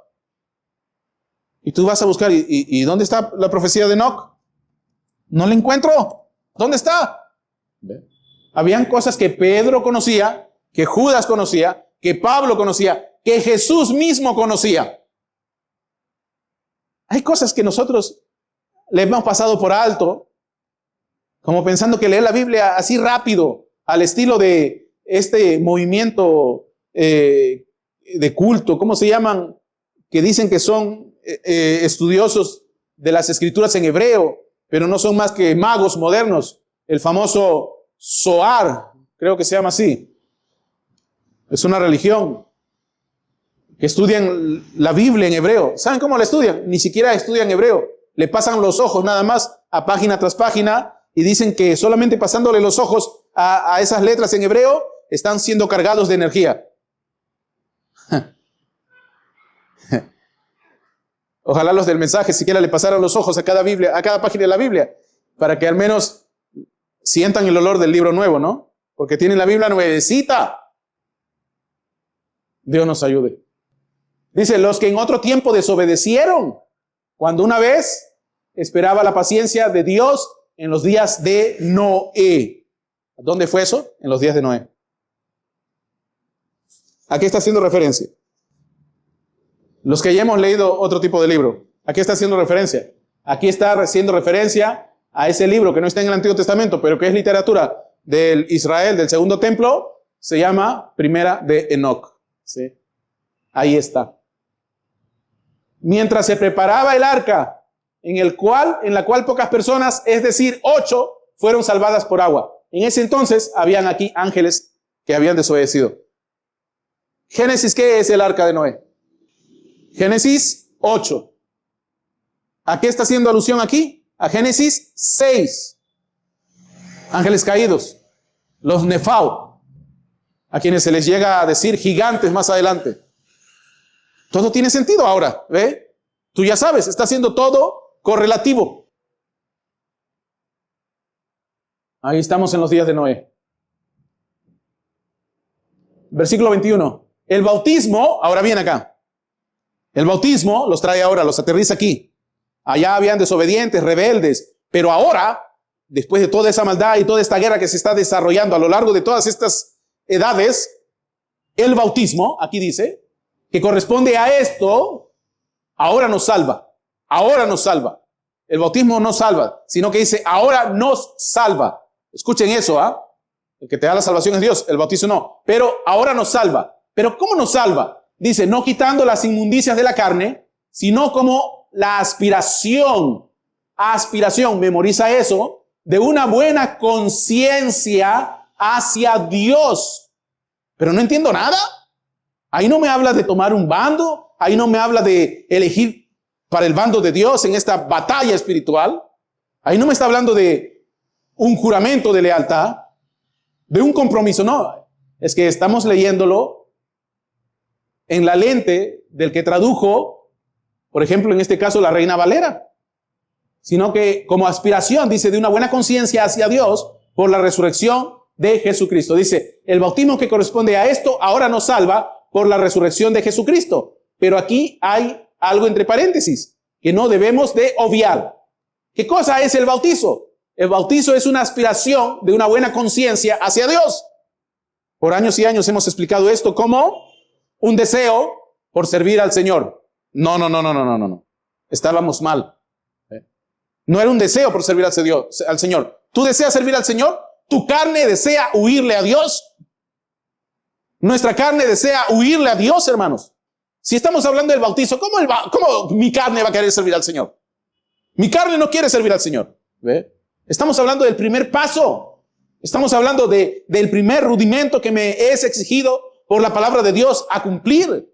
Y tú vas a buscar, ¿y dónde está la profecía de Enoc? No la encuentro. ¿Dónde está? ¿Ve? Habían cosas que Pedro conocía, que Judas conocía, que Pablo conocía, que Jesús mismo conocía. Hay cosas que nosotros le hemos pasado por alto, como pensando que leer la Biblia así rápido, al estilo de este movimiento de culto, ¿cómo se llaman? Que dicen que son estudiosos de las escrituras en hebreo, pero no son más que magos modernos. El famoso Zohar, creo que se llama así. Es una religión que estudian la Biblia en hebreo. ¿Saben cómo la estudian? Ni siquiera estudian hebreo. Le pasan los ojos nada más a página tras página y dicen que solamente pasándole los ojos a esas letras en hebreo están siendo cargados de energía. Ojalá los del mensaje siquiera le pasaran los ojos a cada Biblia, a cada página de la Biblia, para que al menos sientan el olor del libro nuevo, ¿no? Porque tienen la Biblia nuevecita. Dios nos ayude. Dice, los que en otro tiempo desobedecieron, cuando una vez esperaba la paciencia de Dios en los días de Noé. ¿Dónde fue eso? En los días de Noé. ¿A qué está haciendo referencia? Los que ya hemos leído otro tipo de libro, ¿a qué está haciendo referencia? Aquí está haciendo referencia a ese libro que no está en el Antiguo Testamento, pero que es literatura del Israel, del Segundo Templo, se llama Primera de Enoc. ¿Sí? Ahí está. Mientras se preparaba el arca, en la cual pocas personas, es decir, 8, fueron salvadas por agua. En ese entonces habían aquí ángeles que habían desobedecido. Génesis, ¿qué es el arca de Noé? Génesis 8. ¿A qué está haciendo alusión aquí? A Génesis 6. Ángeles caídos, los Nefao, a quienes se les llega a decir gigantes más adelante. Todo tiene sentido ahora, ¿ve? Tú ya sabes, está haciendo todo correlativo. Ahí estamos en los días de Noé. Versículo 21. El bautismo, ahora bien acá. El bautismo los trae ahora, los aterriza aquí. Allá habían desobedientes, rebeldes, pero ahora, después de toda esa maldad y toda esta guerra que se está desarrollando a lo largo de todas estas edades, el bautismo, aquí dice, que corresponde a esto, ahora nos salva. Ahora nos salva. El bautismo no salva, sino que dice, ahora nos salva. Escuchen eso, ¿ah? El que te da la salvación es Dios, el bautizo no. Pero ahora nos salva. ¿Pero cómo nos salva? Dice, no quitando las inmundicias de la carne, sino como la aspiración, memoriza eso, de una buena conciencia hacia Dios. Pero no entiendo nada. Ahí no me habla de tomar un bando, ahí no me habla de elegir para el bando de Dios en esta batalla espiritual. Ahí no me está hablando de un juramento de lealtad, de un compromiso. No, es que estamos leyéndolo en la lente del que tradujo, por ejemplo, en este caso, la Reina Valera, sino que como aspiración, dice, de una buena conciencia hacia Dios por la resurrección de Jesucristo. Dice, el bautismo que corresponde a esto ahora nos salva por la resurrección de Jesucristo. Pero aquí hay algo entre paréntesis que no debemos de obviar. ¿Qué cosa es el bautizo? El bautizo es una aspiración de una buena conciencia hacia Dios. Por años y años hemos explicado esto como un deseo por servir al Señor. No. Estábamos mal. No era un deseo por servir al Señor. ¿Tú deseas servir al Señor? ¿Tu carne desea huirle a Dios? Nuestra carne desea huirle a Dios, hermanos. Si estamos hablando del bautizo, ¿cómo mi carne va a querer servir al Señor? Mi carne no quiere servir al Señor. ¿Ve? Estamos hablando del primer paso. Estamos hablando del primer rudimento que me es exigido por la palabra de Dios a cumplir.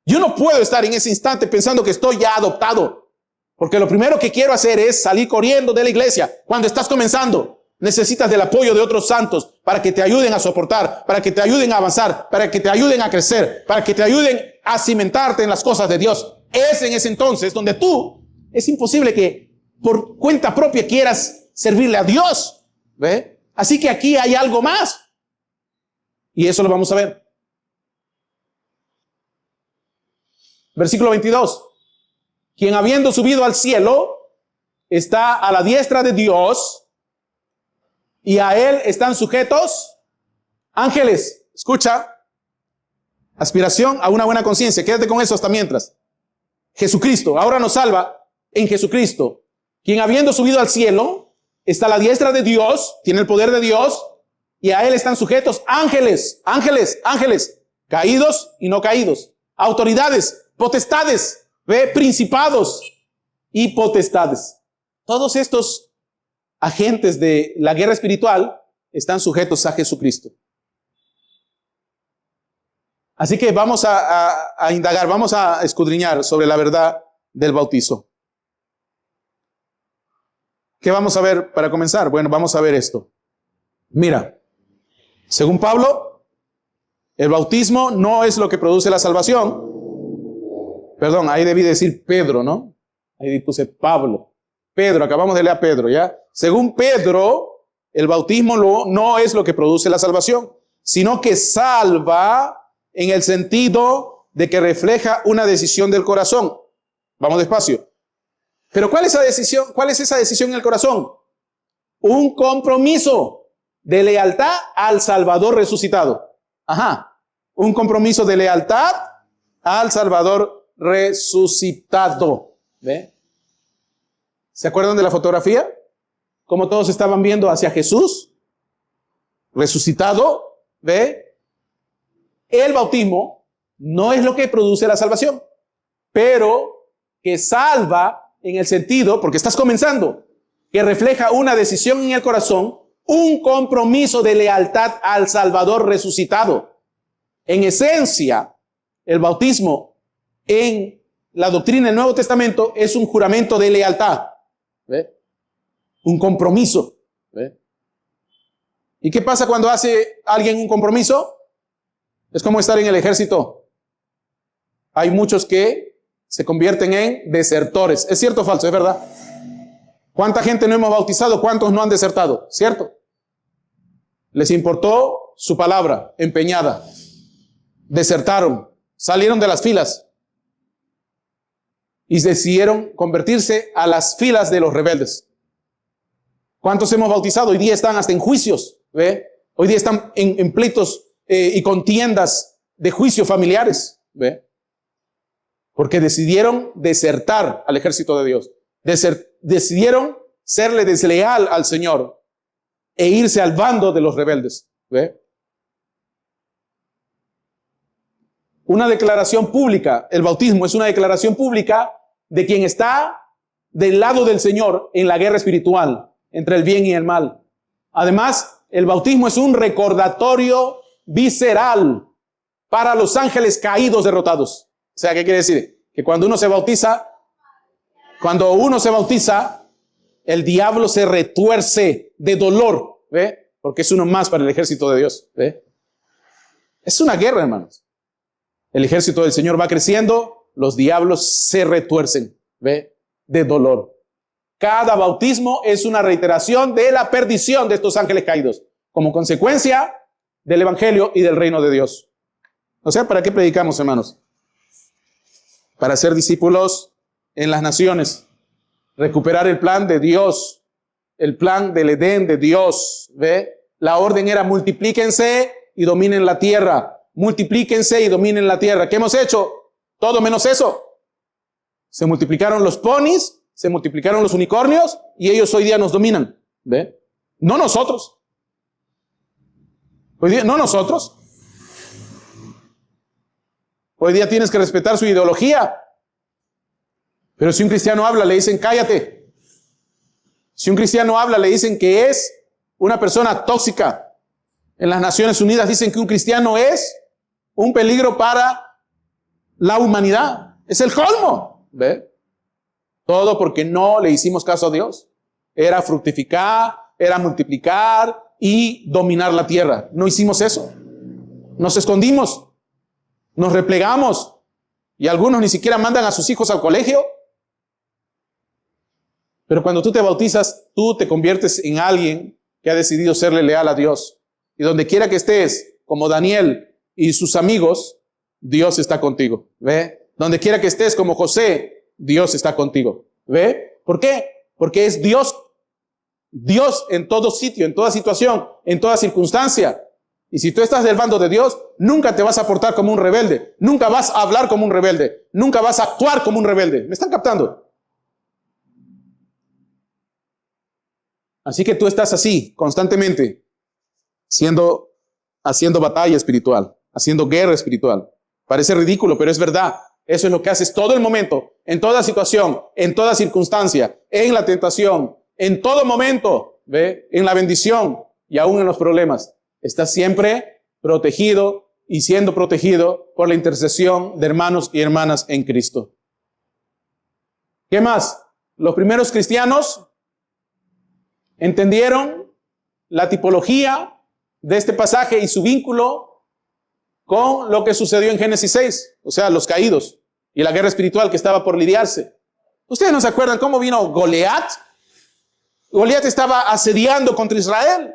Yo no puedo estar en ese instante pensando que estoy ya adoptado, porque lo primero que quiero hacer es salir corriendo de la iglesia. Cuando estás comenzando, necesitas del apoyo de otros santos para que te ayuden a soportar, para que te ayuden a avanzar, para que te ayuden a crecer, para que te ayuden a cimentarte en las cosas de Dios. Es en ese entonces donde es imposible que por cuenta propia quieras servirle a Dios. ¿Ve? Así que aquí hay algo más. Y eso lo vamos a ver. Versículo 22. Quien habiendo subido al cielo está a la diestra de Dios y a él están sujetos ángeles. Escucha. Aspiración a una buena conciencia. Quédate con eso hasta mientras. Jesucristo ahora nos salva en Jesucristo. Quien habiendo subido al cielo está a la diestra de Dios, tiene el poder de Dios, y a él están sujetos ángeles, caídos y no caídos, autoridades, potestades, principados y potestades. Todos estos agentes de la guerra espiritual están sujetos a Jesucristo. Así que vamos a indagar, vamos a escudriñar sobre la verdad del bautizo. ¿Qué vamos a ver para comenzar? Bueno, vamos a ver esto. Mira, según Pablo, el bautismo no es lo que produce la salvación. Perdón, ahí debí decir Pedro, ¿no? Ahí puse Pablo. Pedro, acabamos de leer a Pedro, ¿ya? Según Pedro, el bautismo no es lo que produce la salvación, sino que salva en el sentido de que refleja una decisión del corazón. Vamos despacio. Pero ¿cuál es esa decisión? ¿Cuál es esa decisión en el corazón? Un compromiso de lealtad al Salvador resucitado. Un compromiso de lealtad al Salvador resucitado. ¿Ve? ¿Se acuerdan de la fotografía? Cómo todos estaban viendo hacia Jesús resucitado. ¿Ve? El bautismo no es lo que produce la salvación, pero que salva en el sentido, porque estás comenzando, que refleja una decisión en el corazón, un compromiso de lealtad al Salvador resucitado. En esencia, el bautismo en la doctrina del Nuevo Testamento es un juramento de lealtad. ¿Ve? Un compromiso. ¿Ve? ¿Y qué pasa cuando hace alguien un compromiso? Es como estar en el ejército. Hay muchos que se convierten en desertores. ¿Es cierto o falso? Es verdad. ¿Cuánta gente no hemos bautizado? ¿Cuántos no han desertado? ¿Cierto? Les importó su palabra empeñada. Desertaron. Salieron de las filas. Y decidieron convertirse a las filas de los rebeldes. ¿Cuántos hemos bautizado? Hoy día están hasta en juicios. ¿Ve? Hoy día están en pleitos y contiendas de juicios familiares. ¿Ve? Porque decidieron desertar al ejército de Dios. Decidieron serle desleal al Señor e irse al bando de los rebeldes. ¿Ve? Una declaración pública, el bautismo es una declaración pública de quien está del lado del Señor en la guerra espiritual, entre el bien y el mal. Además, el bautismo es un recordatorio visceral para los ángeles caídos derrotados. O sea, ¿qué quiere decir? Que cuando uno se bautiza, el diablo se retuerce de dolor, ¿ve? Porque es uno más para el ejército de Dios, ¿ve? Es una guerra, hermanos. El ejército del Señor va creciendo, los diablos se retuercen, ¿ve? De dolor. Cada bautismo es una reiteración de la perdición de estos ángeles caídos, como consecuencia del evangelio y del reino de Dios. O sea, ¿para qué predicamos, hermanos? Para ser discípulos en las naciones, recuperar el plan de Dios, el plan del Edén de Dios, ¿ve? La orden era multiplíquense y dominen la tierra, multiplíquense y dominen la tierra. ¿Qué hemos hecho? Todo menos eso. Se multiplicaron los ponis, se multiplicaron los unicornios y ellos hoy día nos dominan, ¿ve? No nosotros. Hoy día, no nosotros. Hoy día tienes que respetar su ideología. Pero si un cristiano habla, le dicen cállate. Si un cristiano habla, le dicen que es una persona tóxica. En las Naciones Unidas dicen que un cristiano es un peligro para la humanidad. Es el colmo, ¿ve? Todo porque no le hicimos caso a Dios. Era fructificar, era multiplicar y dominar la tierra. No hicimos eso. Nos escondimos, nos replegamos y algunos ni siquiera mandan a sus hijos al colegio. Pero cuando tú te bautizas, tú te conviertes en alguien que ha decidido serle leal a Dios. Y donde quiera que estés, como Daniel y sus amigos, Dios está contigo, ¿ve? Donde quiera que estés, como José, Dios está contigo, ¿ve? ¿Por qué? Porque es Dios, Dios en todo sitio, en toda situación, en toda circunstancia. Y si tú estás del bando de Dios, nunca te vas a portar como un rebelde, nunca vas a hablar como un rebelde, nunca vas a actuar como un rebelde. ¿Me están captando? Así que tú estás así, constantemente, haciendo batalla espiritual, haciendo guerra espiritual. Parece ridículo, pero es verdad. Eso es lo que haces todo el momento, en toda situación, en toda circunstancia, en la tentación, en todo momento, ¿ve? En la bendición y aún en los problemas. Estás siempre protegido y siendo protegido por la intercesión de hermanos y hermanas en Cristo. ¿Qué más? Los primeros cristianos entendieron la tipología de este pasaje y su vínculo con lo que sucedió en Génesis 6, o sea, los caídos y la guerra espiritual que estaba por lidiarse. ¿Ustedes no se acuerdan cómo vino Goliat? Goliat estaba asediando contra Israel.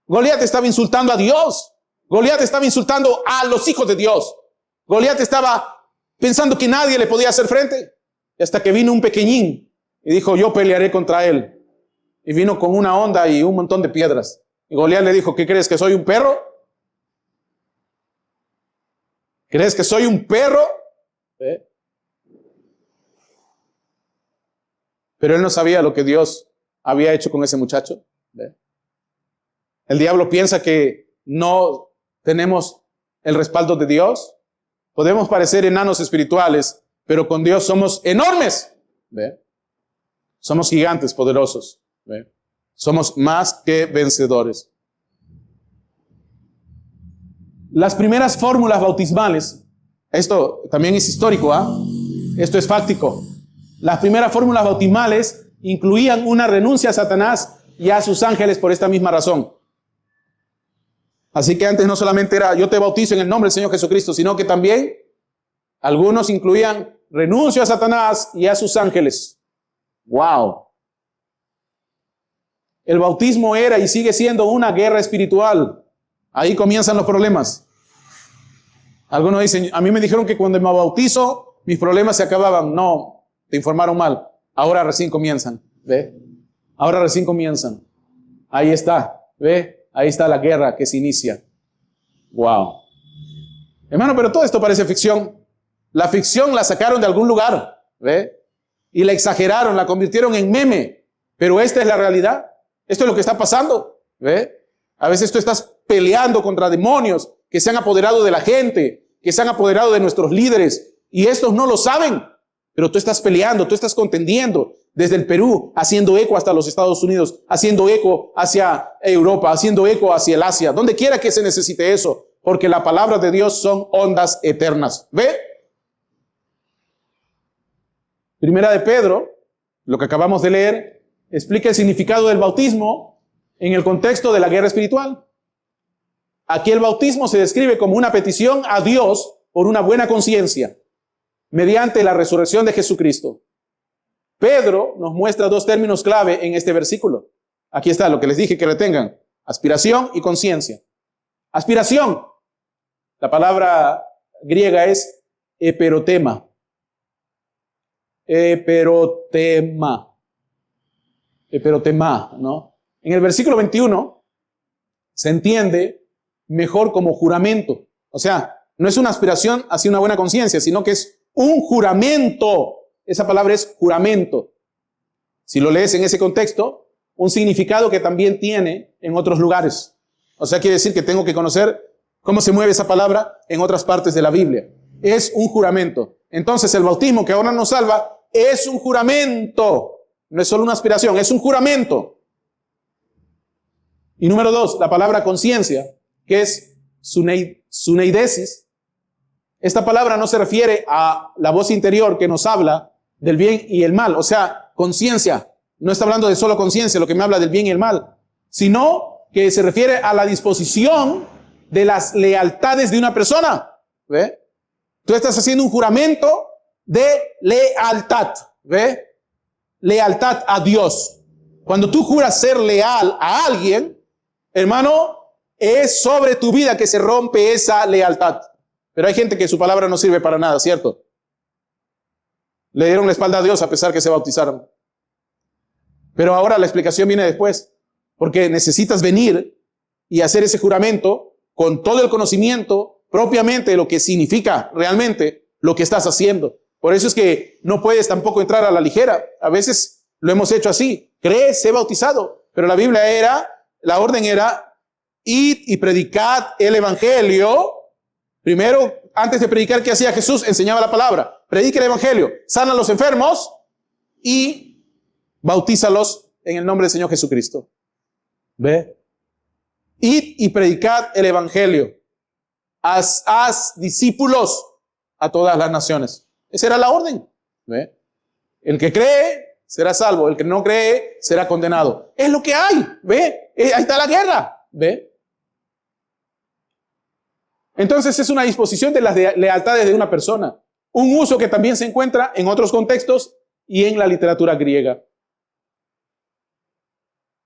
Goliat estaba insultando a Dios. Goliat estaba insultando a los hijos de Dios. Goliat estaba pensando que nadie le podía hacer frente. Y hasta que vino un pequeñín y dijo, yo pelearé contra él. Y vino con una honda y un montón de piedras. Y Goliat le dijo, ¿qué crees, que soy un perro? ¿Crees que soy un perro? ¿Eh? Pero él no sabía lo que Dios había hecho con ese muchacho. ¿Eh? El diablo piensa que no tenemos el respaldo de Dios. Podemos parecer enanos espirituales, pero con Dios somos enormes. ¿Ve? Somos gigantes poderosos. ¿Ve? Somos más que vencedores. Las primeras fórmulas bautismales, esto también es histórico, ¿ah? Esto es fáctico. Las primeras fórmulas bautismales incluían una renuncia a Satanás y a sus ángeles por esta misma razón. Así que antes no solamente era yo te bautizo en el nombre del Señor Jesucristo, sino que también algunos incluían renuncio a Satanás y a sus ángeles. ¡Wow! El bautismo era y sigue siendo una guerra espiritual. Ahí comienzan los problemas. Algunos dicen, a mí me dijeron que cuando me bautizo, mis problemas se acababan. No, te informaron mal. Ahora recién comienzan. ¿Ve? Ahora recién comienzan. Ahí está. ¿Ve? Ahí está la guerra que se inicia. Wow. Hermano, pero todo esto parece ficción. La ficción la sacaron de algún lugar. ¿Ve? Y la exageraron, la convirtieron en meme. Pero esta es la realidad. Esto es lo que está pasando. ¿Ve? A veces tú estás peleando contra demonios que se han apoderado de la gente, que se han apoderado de nuestros líderes, y estos no lo saben, pero tú estás peleando, tú estás contendiendo desde el Perú, haciendo eco hasta los Estados Unidos, haciendo eco hacia Europa, haciendo eco hacia el Asia, donde quiera que se necesite eso, porque la palabra de Dios son ondas eternas. ¿Ve? Primera de Pedro, lo que acabamos de leer, explica el significado del bautismo en el contexto de la guerra espiritual. Aquí el bautismo se describe como una petición a Dios por una buena conciencia mediante la resurrección de Jesucristo. Pedro nos muestra dos términos clave en este versículo. Aquí está lo que les dije que retengan: aspiración y conciencia. Aspiración. La palabra griega es eperotema. Eperotema, ¿no? En el versículo 21 se entiende mejor como juramento. O sea, no es una aspiración hacia una buena conciencia, sino que es un juramento. Esa palabra es juramento. Si lo lees en ese contexto, un significado que también tiene en otros lugares. O sea, quiere decir que tengo que conocer cómo se mueve esa palabra en otras partes de la Biblia. Es un juramento. Entonces, el bautismo que ahora nos salva es un juramento. No es solo una aspiración, es un juramento. Y número 2, la palabra conciencia, que es suneidesis. Esta palabra no se refiere a la voz interior que nos habla del bien y el mal. O sea, conciencia. No está hablando de solo conciencia, lo que me habla del bien y el mal, sino que se refiere a la disposición de las lealtades de una persona. ¿Ve? Tú estás haciendo un juramento de lealtad. ¿Ve? Lealtad a Dios. Cuando tú juras ser leal a alguien, hermano, es sobre tu vida que se rompe esa lealtad. Pero hay gente que su palabra no sirve para nada, ¿cierto? Le dieron la espalda a Dios a pesar que se bautizaron. Pero ahora la explicación viene después, porque necesitas venir y hacer ese juramento con todo el conocimiento propiamente de lo que significa realmente lo que estás haciendo. Por eso es que no puedes tampoco entrar a la ligera. A veces lo hemos hecho así. Cree, sé bautizado. Pero la la orden era, id y predicad el evangelio. Primero, antes de predicar, ¿qué hacía Jesús? Enseñaba la palabra. Predica el evangelio, sana a los enfermos y bautízalos en el nombre del Señor Jesucristo. ¿Ve? Id y predicad el evangelio. Haz discípulos a todas las naciones. Esa era la orden. ¿Ve? El que cree será salvo, el que no cree será condenado. Es lo que hay. ¿Ve? Ahí está la guerra. ¿Ve? Entonces es una disposición de las lealtades de una persona. Un uso que también se encuentra en otros contextos y en la literatura griega.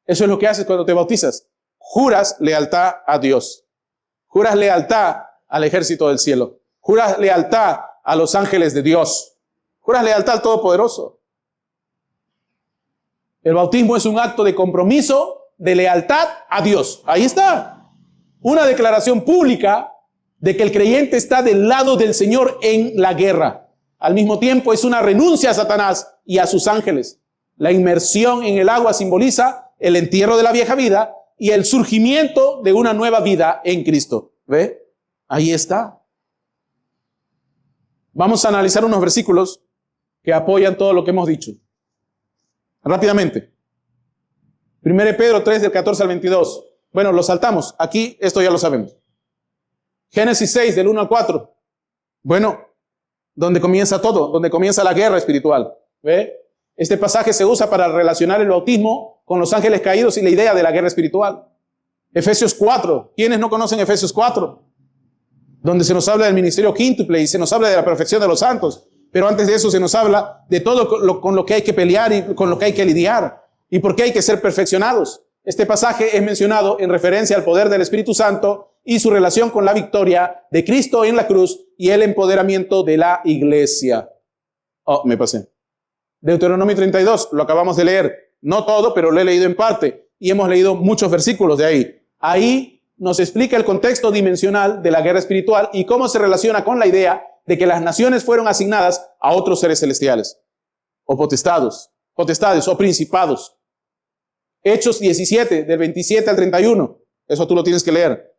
Eso es lo que haces cuando te bautizas. Juras lealtad a Dios. Juras lealtad al ejército del cielo. Juras lealtad a los ángeles de Dios. Juras lealtad al Todopoderoso. El bautismo es un acto de compromiso, de lealtad a Dios. Ahí está. Una declaración pública de que el creyente está del lado del Señor en la guerra. Al mismo tiempo es una renuncia a Satanás y a sus ángeles. La inmersión en el agua simboliza el entierro de la vieja vida y el surgimiento de una nueva vida en Cristo. ¿Ve? Ahí está. Vamos a analizar unos versículos que apoyan todo lo que hemos dicho. Rápidamente. 1 Pedro 3, del 14 al 22. Bueno, lo saltamos. Aquí esto ya lo sabemos. Génesis 6, del 1 al 4. Bueno, donde comienza todo, donde comienza la guerra espiritual. ¿Ve? Este pasaje se usa para relacionar el bautismo con los ángeles caídos y la idea de la guerra espiritual. Efesios 4. ¿Quiénes no conocen Efesios 4? Donde se nos habla del ministerio quíntuple y se nos habla de la perfección de los santos. Pero antes de eso se nos habla de todo con lo que hay que pelear y con lo que hay que lidiar. Y por qué hay que ser perfeccionados. Este pasaje es mencionado en referencia al poder del Espíritu Santo y su relación con la victoria de Cristo en la cruz y el empoderamiento de la iglesia. Oh, me pasé. Deuteronomio 32, lo acabamos de leer. No todo, pero lo he leído en parte. Y hemos leído muchos versículos de ahí. Ahí nos explica el contexto dimensional de la guerra espiritual y cómo se relaciona con la idea de que las naciones fueron asignadas a otros seres celestiales. O potestades o principados. Hechos 17, del 27 al 31. Eso tú lo tienes que leer.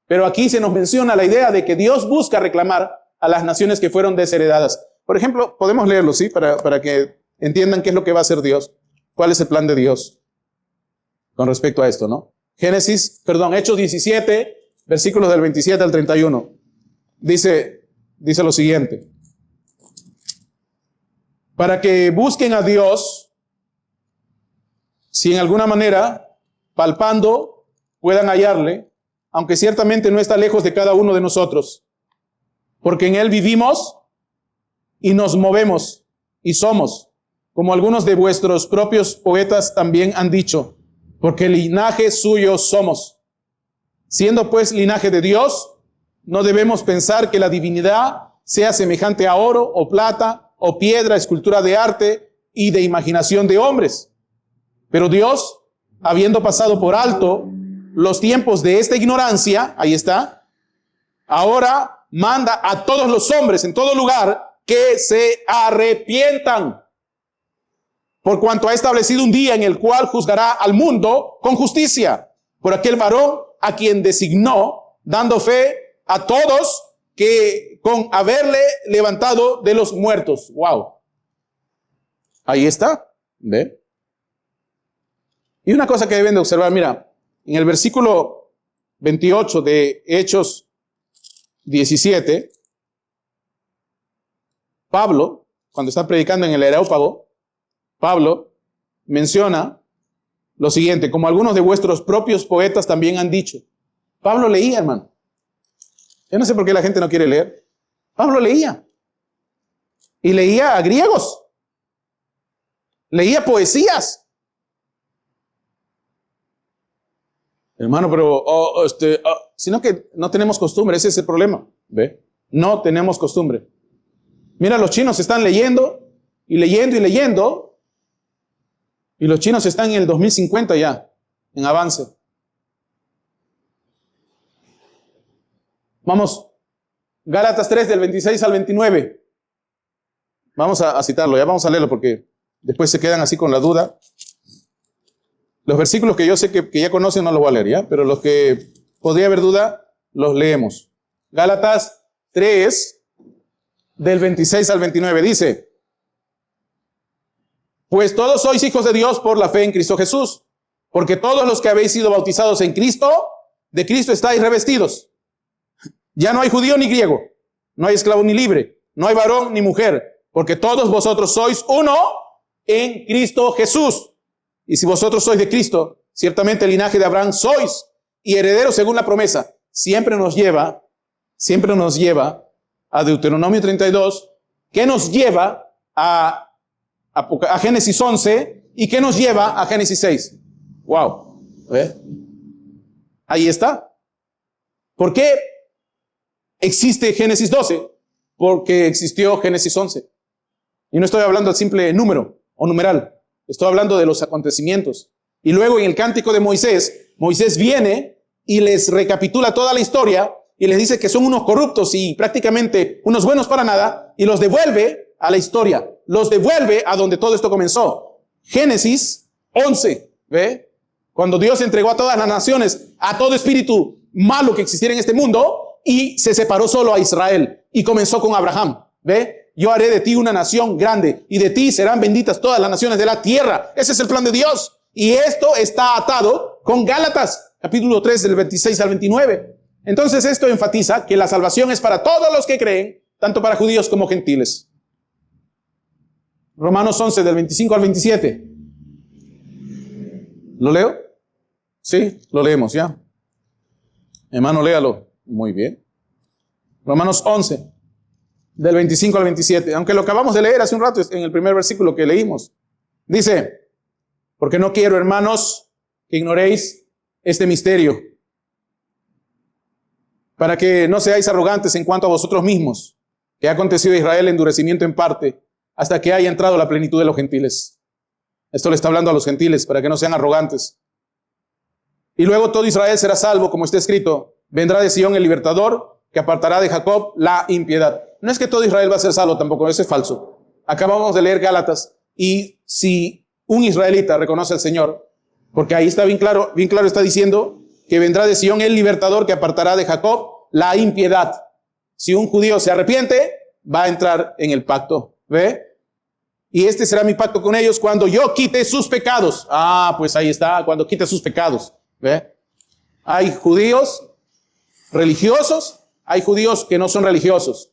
Pero aquí se nos menciona la idea de que Dios busca reclamar a las naciones que fueron desheredadas. Por ejemplo, podemos leerlo, ¿sí? Para que entiendan qué es lo que va a hacer Dios. ¿Cuál es el plan de Dios con respecto a esto, no? Hechos 17, versículos del 27 al 31. Dice lo siguiente. Para que busquen a Dios si en alguna manera, palpando, puedan hallarle, aunque ciertamente no está lejos de cada uno de nosotros, porque en él vivimos y nos movemos y somos, como algunos de vuestros propios poetas también han dicho, porque linaje suyo somos. Siendo pues linaje de Dios, no debemos pensar que la divinidad sea semejante a oro o plata o piedra, escultura de arte y de imaginación de hombres. Pero Dios, habiendo pasado por alto los tiempos de esta ignorancia, ahí está, ahora manda a todos los hombres en todo lugar que se arrepientan, por cuanto ha establecido un día en el cual juzgará al mundo con justicia, por aquel varón a quien designó, dando fe a todos que con haberle levantado de los muertos. Wow. Ahí está. ¿Ve? Y una cosa que deben de observar, mira, en el versículo 28 de Hechos 17, Pablo, cuando está predicando en el Areópago, Pablo menciona lo siguiente, como algunos de vuestros propios poetas también han dicho. Pablo leía, hermano. Yo no sé por qué la gente no quiere leer. Pablo leía. Y leía a griegos. Leía poesías. Hermano, pero sino que no tenemos costumbre, ese es el problema. ¿Ve? No tenemos costumbre. Mira, los chinos están leyendo y leyendo y leyendo. Y los chinos están en el 2050 ya, en avance. Vamos, Gálatas 3 del 26 al 29. Vamos a citarlo, ya vamos a leerlo porque después se quedan así con la duda. Los versículos que yo sé que ya conocen no los voy a leer, ¿ya? Pero los que podría haber duda, los leemos. Gálatas 3 del 26 al 29 dice: pues todos sois hijos de Dios por la fe en Cristo Jesús, porque todos los que habéis sido bautizados en Cristo, de Cristo estáis revestidos. Ya no hay judío ni griego, no hay esclavo ni libre, no hay varón ni mujer, porque todos vosotros sois uno en Cristo Jesús. Y si vosotros sois de Cristo, ciertamente el linaje de Abraham sois, y herederos según la promesa. Siempre nos lleva a Deuteronomio 32, que nos lleva a Génesis 11 y que nos lleva a Génesis 6. Wow. ¿Ve? Ahí está. ¿Por qué existe Génesis 12? Porque existió Génesis 11. Y no estoy hablando del simple número o numeral. Estoy hablando de los acontecimientos. Y luego en el cántico de Moisés, Moisés viene y les recapitula toda la historia y les dice que son unos corruptos y prácticamente unos buenos para nada, y los devuelve a la historia, los devuelve a donde todo esto comenzó. Génesis 11, ¿ve? Cuando Dios entregó a todas las naciones, a todo espíritu malo que existiera en este mundo, y se separó solo a Israel, y comenzó con Abraham, ¿ve? Yo haré de ti una nación grande, y de ti serán benditas todas las naciones de la tierra. Ese es el plan de Dios. Y esto está atado con Gálatas, capítulo 3, del 26 al 29. Entonces esto enfatiza que la salvación es para todos los que creen, tanto para judíos como gentiles. Romanos 11, del 25 al 27. ¿Lo leo? Sí, lo leemos ya. Hermano, léalo. Muy bien. Romanos 11, del 25 al 27. Aunque lo acabamos de leer hace un rato en el primer versículo que leímos. Dice: porque no quiero, hermanos, que ignoréis este misterio, para que no seáis arrogantes en cuanto a vosotros mismos, que ha acontecido a Israel endurecimiento en parte, hasta que haya entrado la plenitud de los gentiles. Esto le está hablando a los gentiles, para que no sean arrogantes. Y luego todo Israel será salvo, como está escrito: vendrá de Sion el libertador, que apartará de Jacob la impiedad. No es que todo Israel va a ser salvo tampoco, eso es falso. Acabamos de leer Gálatas, y si un israelita reconoce al Señor, porque ahí está bien claro está diciendo que vendrá de Sion el libertador, que apartará de Jacob la impiedad. Si un judío se arrepiente, va a entrar en el pacto, ¿ve? Y este será mi pacto con ellos cuando yo quite sus pecados. Ah, pues ahí está, cuando quite sus pecados, ¿ve? Hay judíos religiosos, hay judíos que no son religiosos.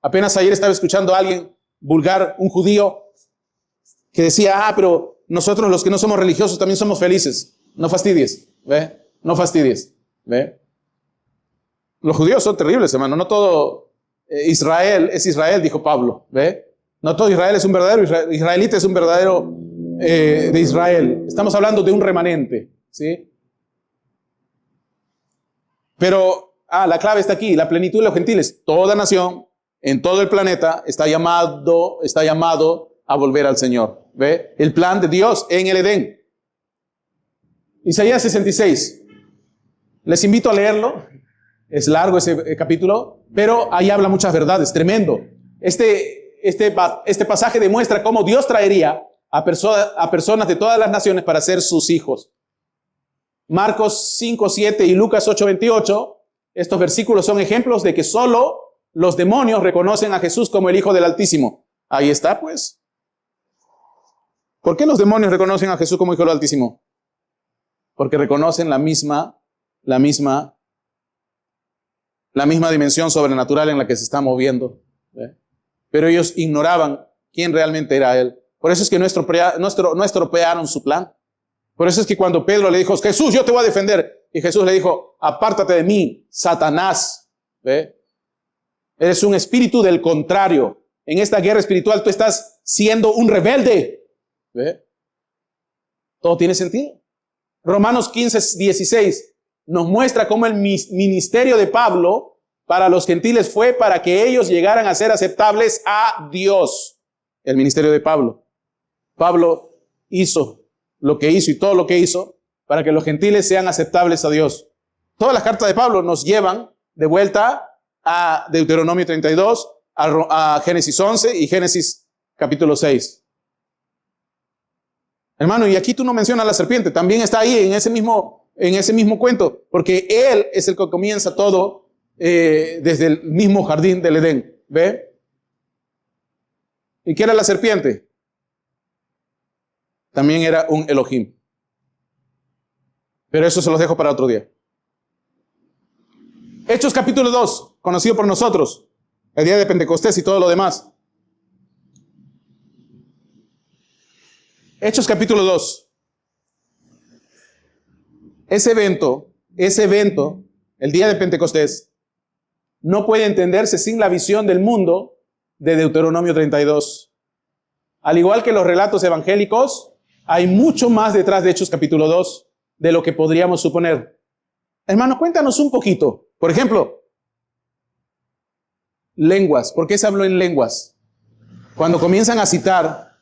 Apenas ayer estaba escuchando a alguien vulgar, un judío, que decía: pero nosotros los que no somos religiosos también somos felices. No fastidies, ¿ve? No fastidies, ¿ve? Los judíos son terribles, hermano. No todo Israel es Israel, dijo Pablo, ¿ve? No todo Israel es un verdadero israelita, es un verdadero de Israel. Estamos hablando de un remanente, ¿sí? Pero, la clave está aquí, la plenitud de los gentiles. Toda nación en todo el planeta está llamado a volver al Señor. ¿Ve? El plan de Dios en el Edén. Isaías 66. Les invito a leerlo. Es largo ese capítulo, pero ahí habla muchas verdades. Tremendo. Este pasaje demuestra cómo Dios traería a personas de todas las naciones para ser sus hijos. Marcos 5:7 y Lucas 8:28. Estos versículos son ejemplos de que solo los demonios reconocen a Jesús como el Hijo del Altísimo. Ahí está, pues. ¿Por qué los demonios reconocen a Jesús como Hijo del Altísimo? Porque reconocen la misma dimensión sobrenatural en la que se está moviendo. ¿Eh? Pero ellos ignoraban quién realmente era Él. Por eso es que no estropearon su plan. Por eso es que cuando Pedro le dijo, Jesús, yo te voy a defender. Y Jesús le dijo, apártate de mí, Satanás. ¿Ve? Eres un espíritu del contrario. En esta guerra espiritual tú estás siendo un rebelde. ¿Ve? Todo tiene sentido. Romanos 15:16 nos muestra cómo el ministerio de Pablo para los gentiles fue para que ellos llegaran a ser aceptables a Dios. El ministerio de Pablo. Pablo hizo lo que hizo y todo lo que hizo para que los gentiles sean aceptables a Dios. Todas las cartas de Pablo nos llevan de vuelta a Deuteronomio 32, a Génesis 11 y Génesis capítulo 6. Hermano, y aquí tú no mencionas la serpiente, también está ahí en ese mismo cuento, porque él es el que comienza todo desde el mismo jardín del Edén. ¿Ve? ¿Y qué era la serpiente? También era un Elohim. Pero eso se los dejo para otro día. Hechos capítulo 2, conocido por nosotros, el día de Pentecostés y todo lo demás. Hechos capítulo 2. Ese evento, el día de Pentecostés, no puede entenderse sin la visión del mundo de Deuteronomio 32. Al igual que los relatos evangélicos, hay mucho más detrás de Hechos capítulo 2 de lo que podríamos suponer. Hermano, cuéntanos un poquito. Por ejemplo, lenguas. ¿Por qué se habló en lenguas? Cuando comienzan a citar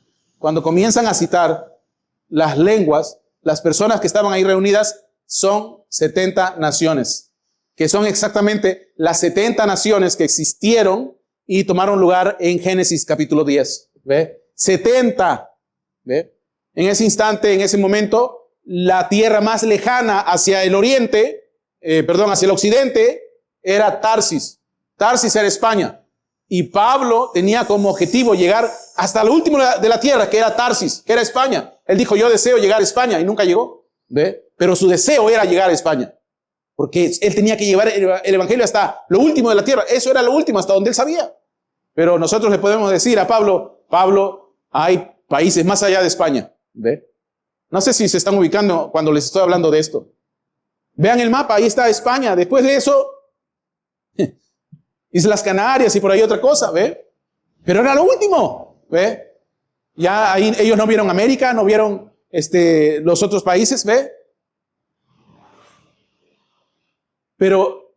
las lenguas, las personas que estaban ahí reunidas son 70 naciones, que son exactamente las 70 naciones que existieron y tomaron lugar en Génesis capítulo 10. ¿Ve? 70. ¿Ve? En ese instante, en ese momento, la tierra más lejana hacia el hacia el occidente, era Tarsis. Tarsis era España. Y Pablo tenía como objetivo llegar hasta lo último de la tierra, que era Tarsis, que era España. Él dijo, yo deseo llegar a España, y nunca llegó. ¿Ve? Pero su deseo era llegar a España. Porque él tenía que llevar el evangelio hasta lo último de la tierra. Eso era lo último, hasta donde él sabía. Pero nosotros le podemos decir a Pablo, hay países más allá de España. ¿Ve? No sé si se están ubicando cuando les estoy hablando de esto. Vean el mapa, ahí está España. Después de eso, Islas Canarias y por ahí otra cosa, ¿ve? Pero era lo último, ¿ve? Ya ahí ellos no vieron América, no vieron los otros países, ¿ve? Pero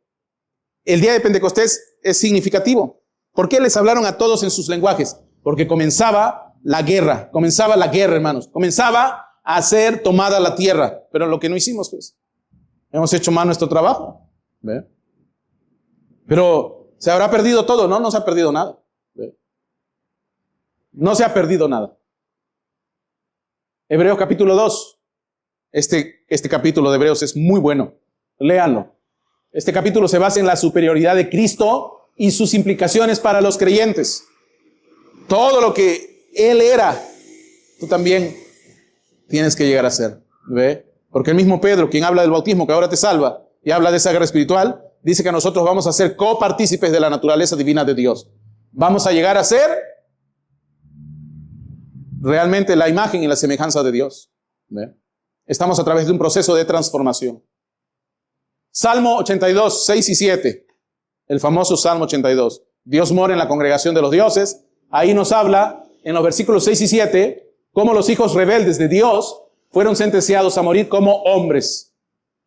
el día de Pentecostés es significativo. ¿Por qué les hablaron a todos en sus lenguajes? Porque comenzaba la guerra, hermanos. Comenzaba a ser tomada la tierra. Pero lo que no hicimos, pues, hemos hecho mal nuestro trabajo. ¿Ve? Pero se habrá perdido todo, ¿no? No se ha perdido nada. ¿Ve? No se ha perdido nada. Hebreos capítulo 2. Este capítulo de Hebreos es muy bueno. Léanlo. Este capítulo se basa en la superioridad de Cristo y sus implicaciones para los creyentes. Todo lo que Él era, tú también tienes que llegar a ser. ¿Ve? Porque el mismo Pedro, quien habla del bautismo que ahora te salva y habla de esa guerra espiritual, dice que nosotros vamos a ser copartícipes de la naturaleza divina de Dios. Vamos a llegar a ser realmente la imagen y la semejanza de Dios. ¿Ve? Estamos a través de un proceso de transformación. Salmo 82, 6 y 7. El famoso Salmo 82. Dios mora en la congregación de los dioses. Ahí nos habla en los versículos 6 y 7 cómo los hijos rebeldes de Dios fueron sentenciados a morir como hombres.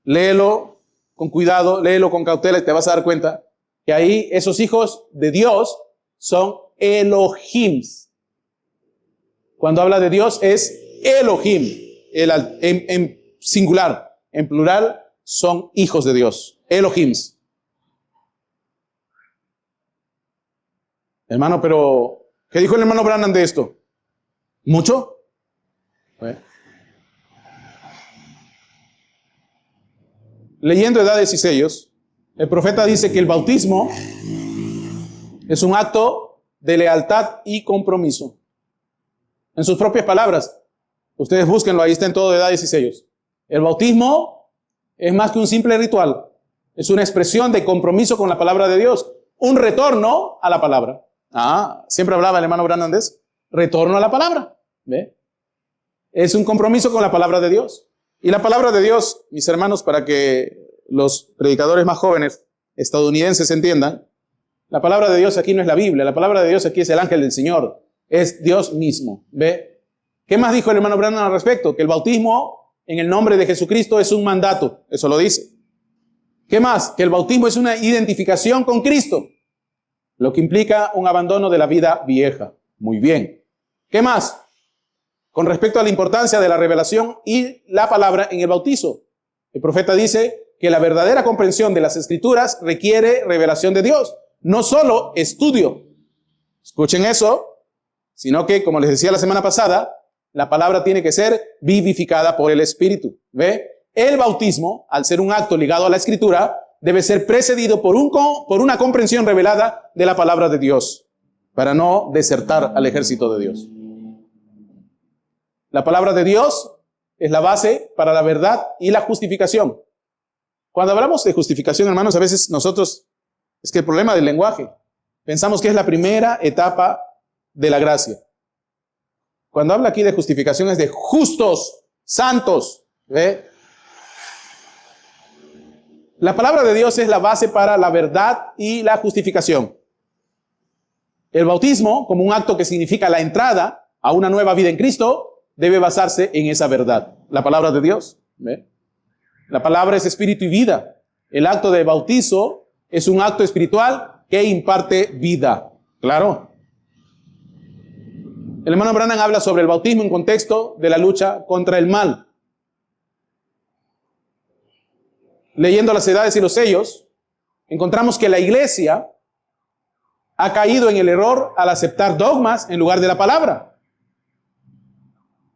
Léelo con cuidado, léelo con cautela y te vas a dar cuenta que ahí esos hijos de Dios son Elohims. Cuando habla de Dios es Elohim, en singular. En plural son hijos de Dios, Elohims. Hermano, pero ¿qué dijo el hermano Branham de esto? ¿Mucho? Leyendo Edades y Sellos, el profeta dice que el bautismo es un acto de lealtad y compromiso. En sus propias palabras, ustedes búsquenlo, ahí está en todo Edades y Sellos. El bautismo es más que un simple ritual, es una expresión de compromiso con la palabra de Dios, un retorno a la palabra. Siempre hablaba el hermano Branham de eso. Retorno a la palabra. ¿Ve? Es un compromiso con la palabra de Dios. Y la palabra de Dios, mis hermanos, para que los predicadores más jóvenes estadounidenses entiendan, la palabra de Dios aquí no es la Biblia, la palabra de Dios aquí es el ángel del Señor, es Dios mismo. ¿Ve? ¿Qué más dijo el hermano Branham al respecto? Que el bautismo en el nombre de Jesucristo es un mandato, eso lo dice. ¿Qué más? Que el bautismo es una identificación con Cristo, lo que implica un abandono de la vida vieja. Muy bien. ¿Qué más? Con respecto a la importancia de la revelación y la palabra en el bautizo. El profeta dice que la verdadera comprensión de las Escrituras requiere revelación de Dios, no solo estudio. Escuchen eso, sino que, como les decía la semana pasada, la palabra tiene que ser vivificada por el Espíritu. ¿Ve? El bautismo, al ser un acto ligado a la Escritura, debe ser precedido por una comprensión revelada de la palabra de Dios, para no desertar al ejército de Dios. La palabra de Dios es la base para la verdad y la justificación. Cuando hablamos de justificación, hermanos, a veces nosotros, es que el problema del lenguaje, pensamos que es la primera etapa de la gracia. Cuando habla aquí de justificación es de justos, santos. ¿Ve? La palabra de Dios es la base para la verdad y la justificación. El bautismo, como un acto que significa la entrada a una nueva vida en Cristo, debe basarse en esa verdad, la palabra de Dios. ¿Ve? La palabra es espíritu y vida. El acto de bautizo es un acto espiritual que imparte vida. ¿Claro? El hermano Branham habla sobre el bautismo en contexto de la lucha contra el mal. Leyendo las Edades y los Sellos, encontramos que la iglesia ha caído en el error al aceptar dogmas en lugar de la palabra.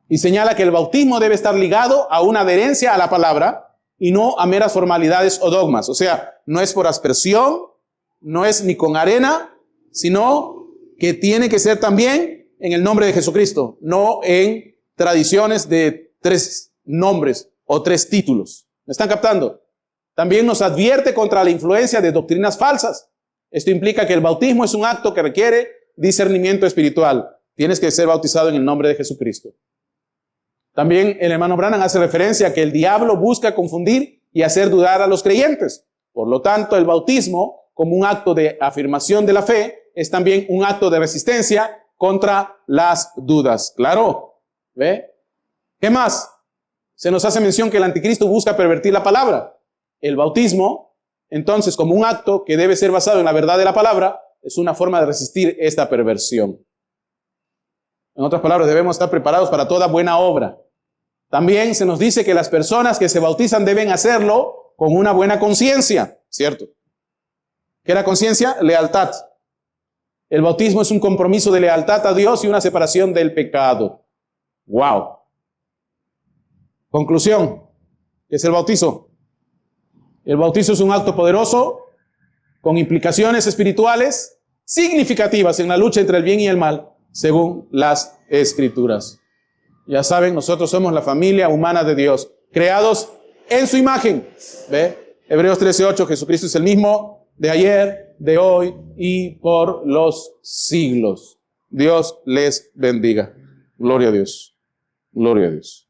Y señala que el bautismo debe estar ligado a una adherencia a la palabra y no a meras formalidades o dogmas. O sea, no es por aspersión, no es ni con arena, sino que tiene que ser también en el nombre de Jesucristo, no en tradiciones de 3 nombres o 3 títulos. ¿Me están captando? También nos advierte contra la influencia de doctrinas falsas. Esto implica que el bautismo es un acto que requiere discernimiento espiritual. Tienes que ser bautizado en el nombre de Jesucristo. También el hermano Branham hace referencia a que el diablo busca confundir y hacer dudar a los creyentes. Por lo tanto, el bautismo, como un acto de afirmación de la fe, es también un acto de resistencia contra las dudas. ¿Claro? ¿Ve? ¿Qué más? Se nos hace mención que el anticristo busca pervertir la palabra. El bautismo, entonces, como un acto que debe ser basado en la verdad de la palabra, es una forma de resistir esta perversión. En otras palabras, debemos estar preparados para toda buena obra. También se nos dice que las personas que se bautizan deben hacerlo con una buena conciencia, ¿cierto? ¿Qué es la conciencia? Lealtad. El bautismo es un compromiso de lealtad a Dios y una separación del pecado. ¡Wow! Conclusión, ¿qué es el bautizo? El bautizo es un acto poderoso con implicaciones espirituales significativas en la lucha entre el bien y el mal, según las Escrituras. Ya saben, nosotros somos la familia humana de Dios, creados en su imagen. ¿Ve? Hebreos 13:8, Jesucristo es el mismo de ayer, de hoy y por los siglos. Dios les bendiga. Gloria a Dios. Gloria a Dios.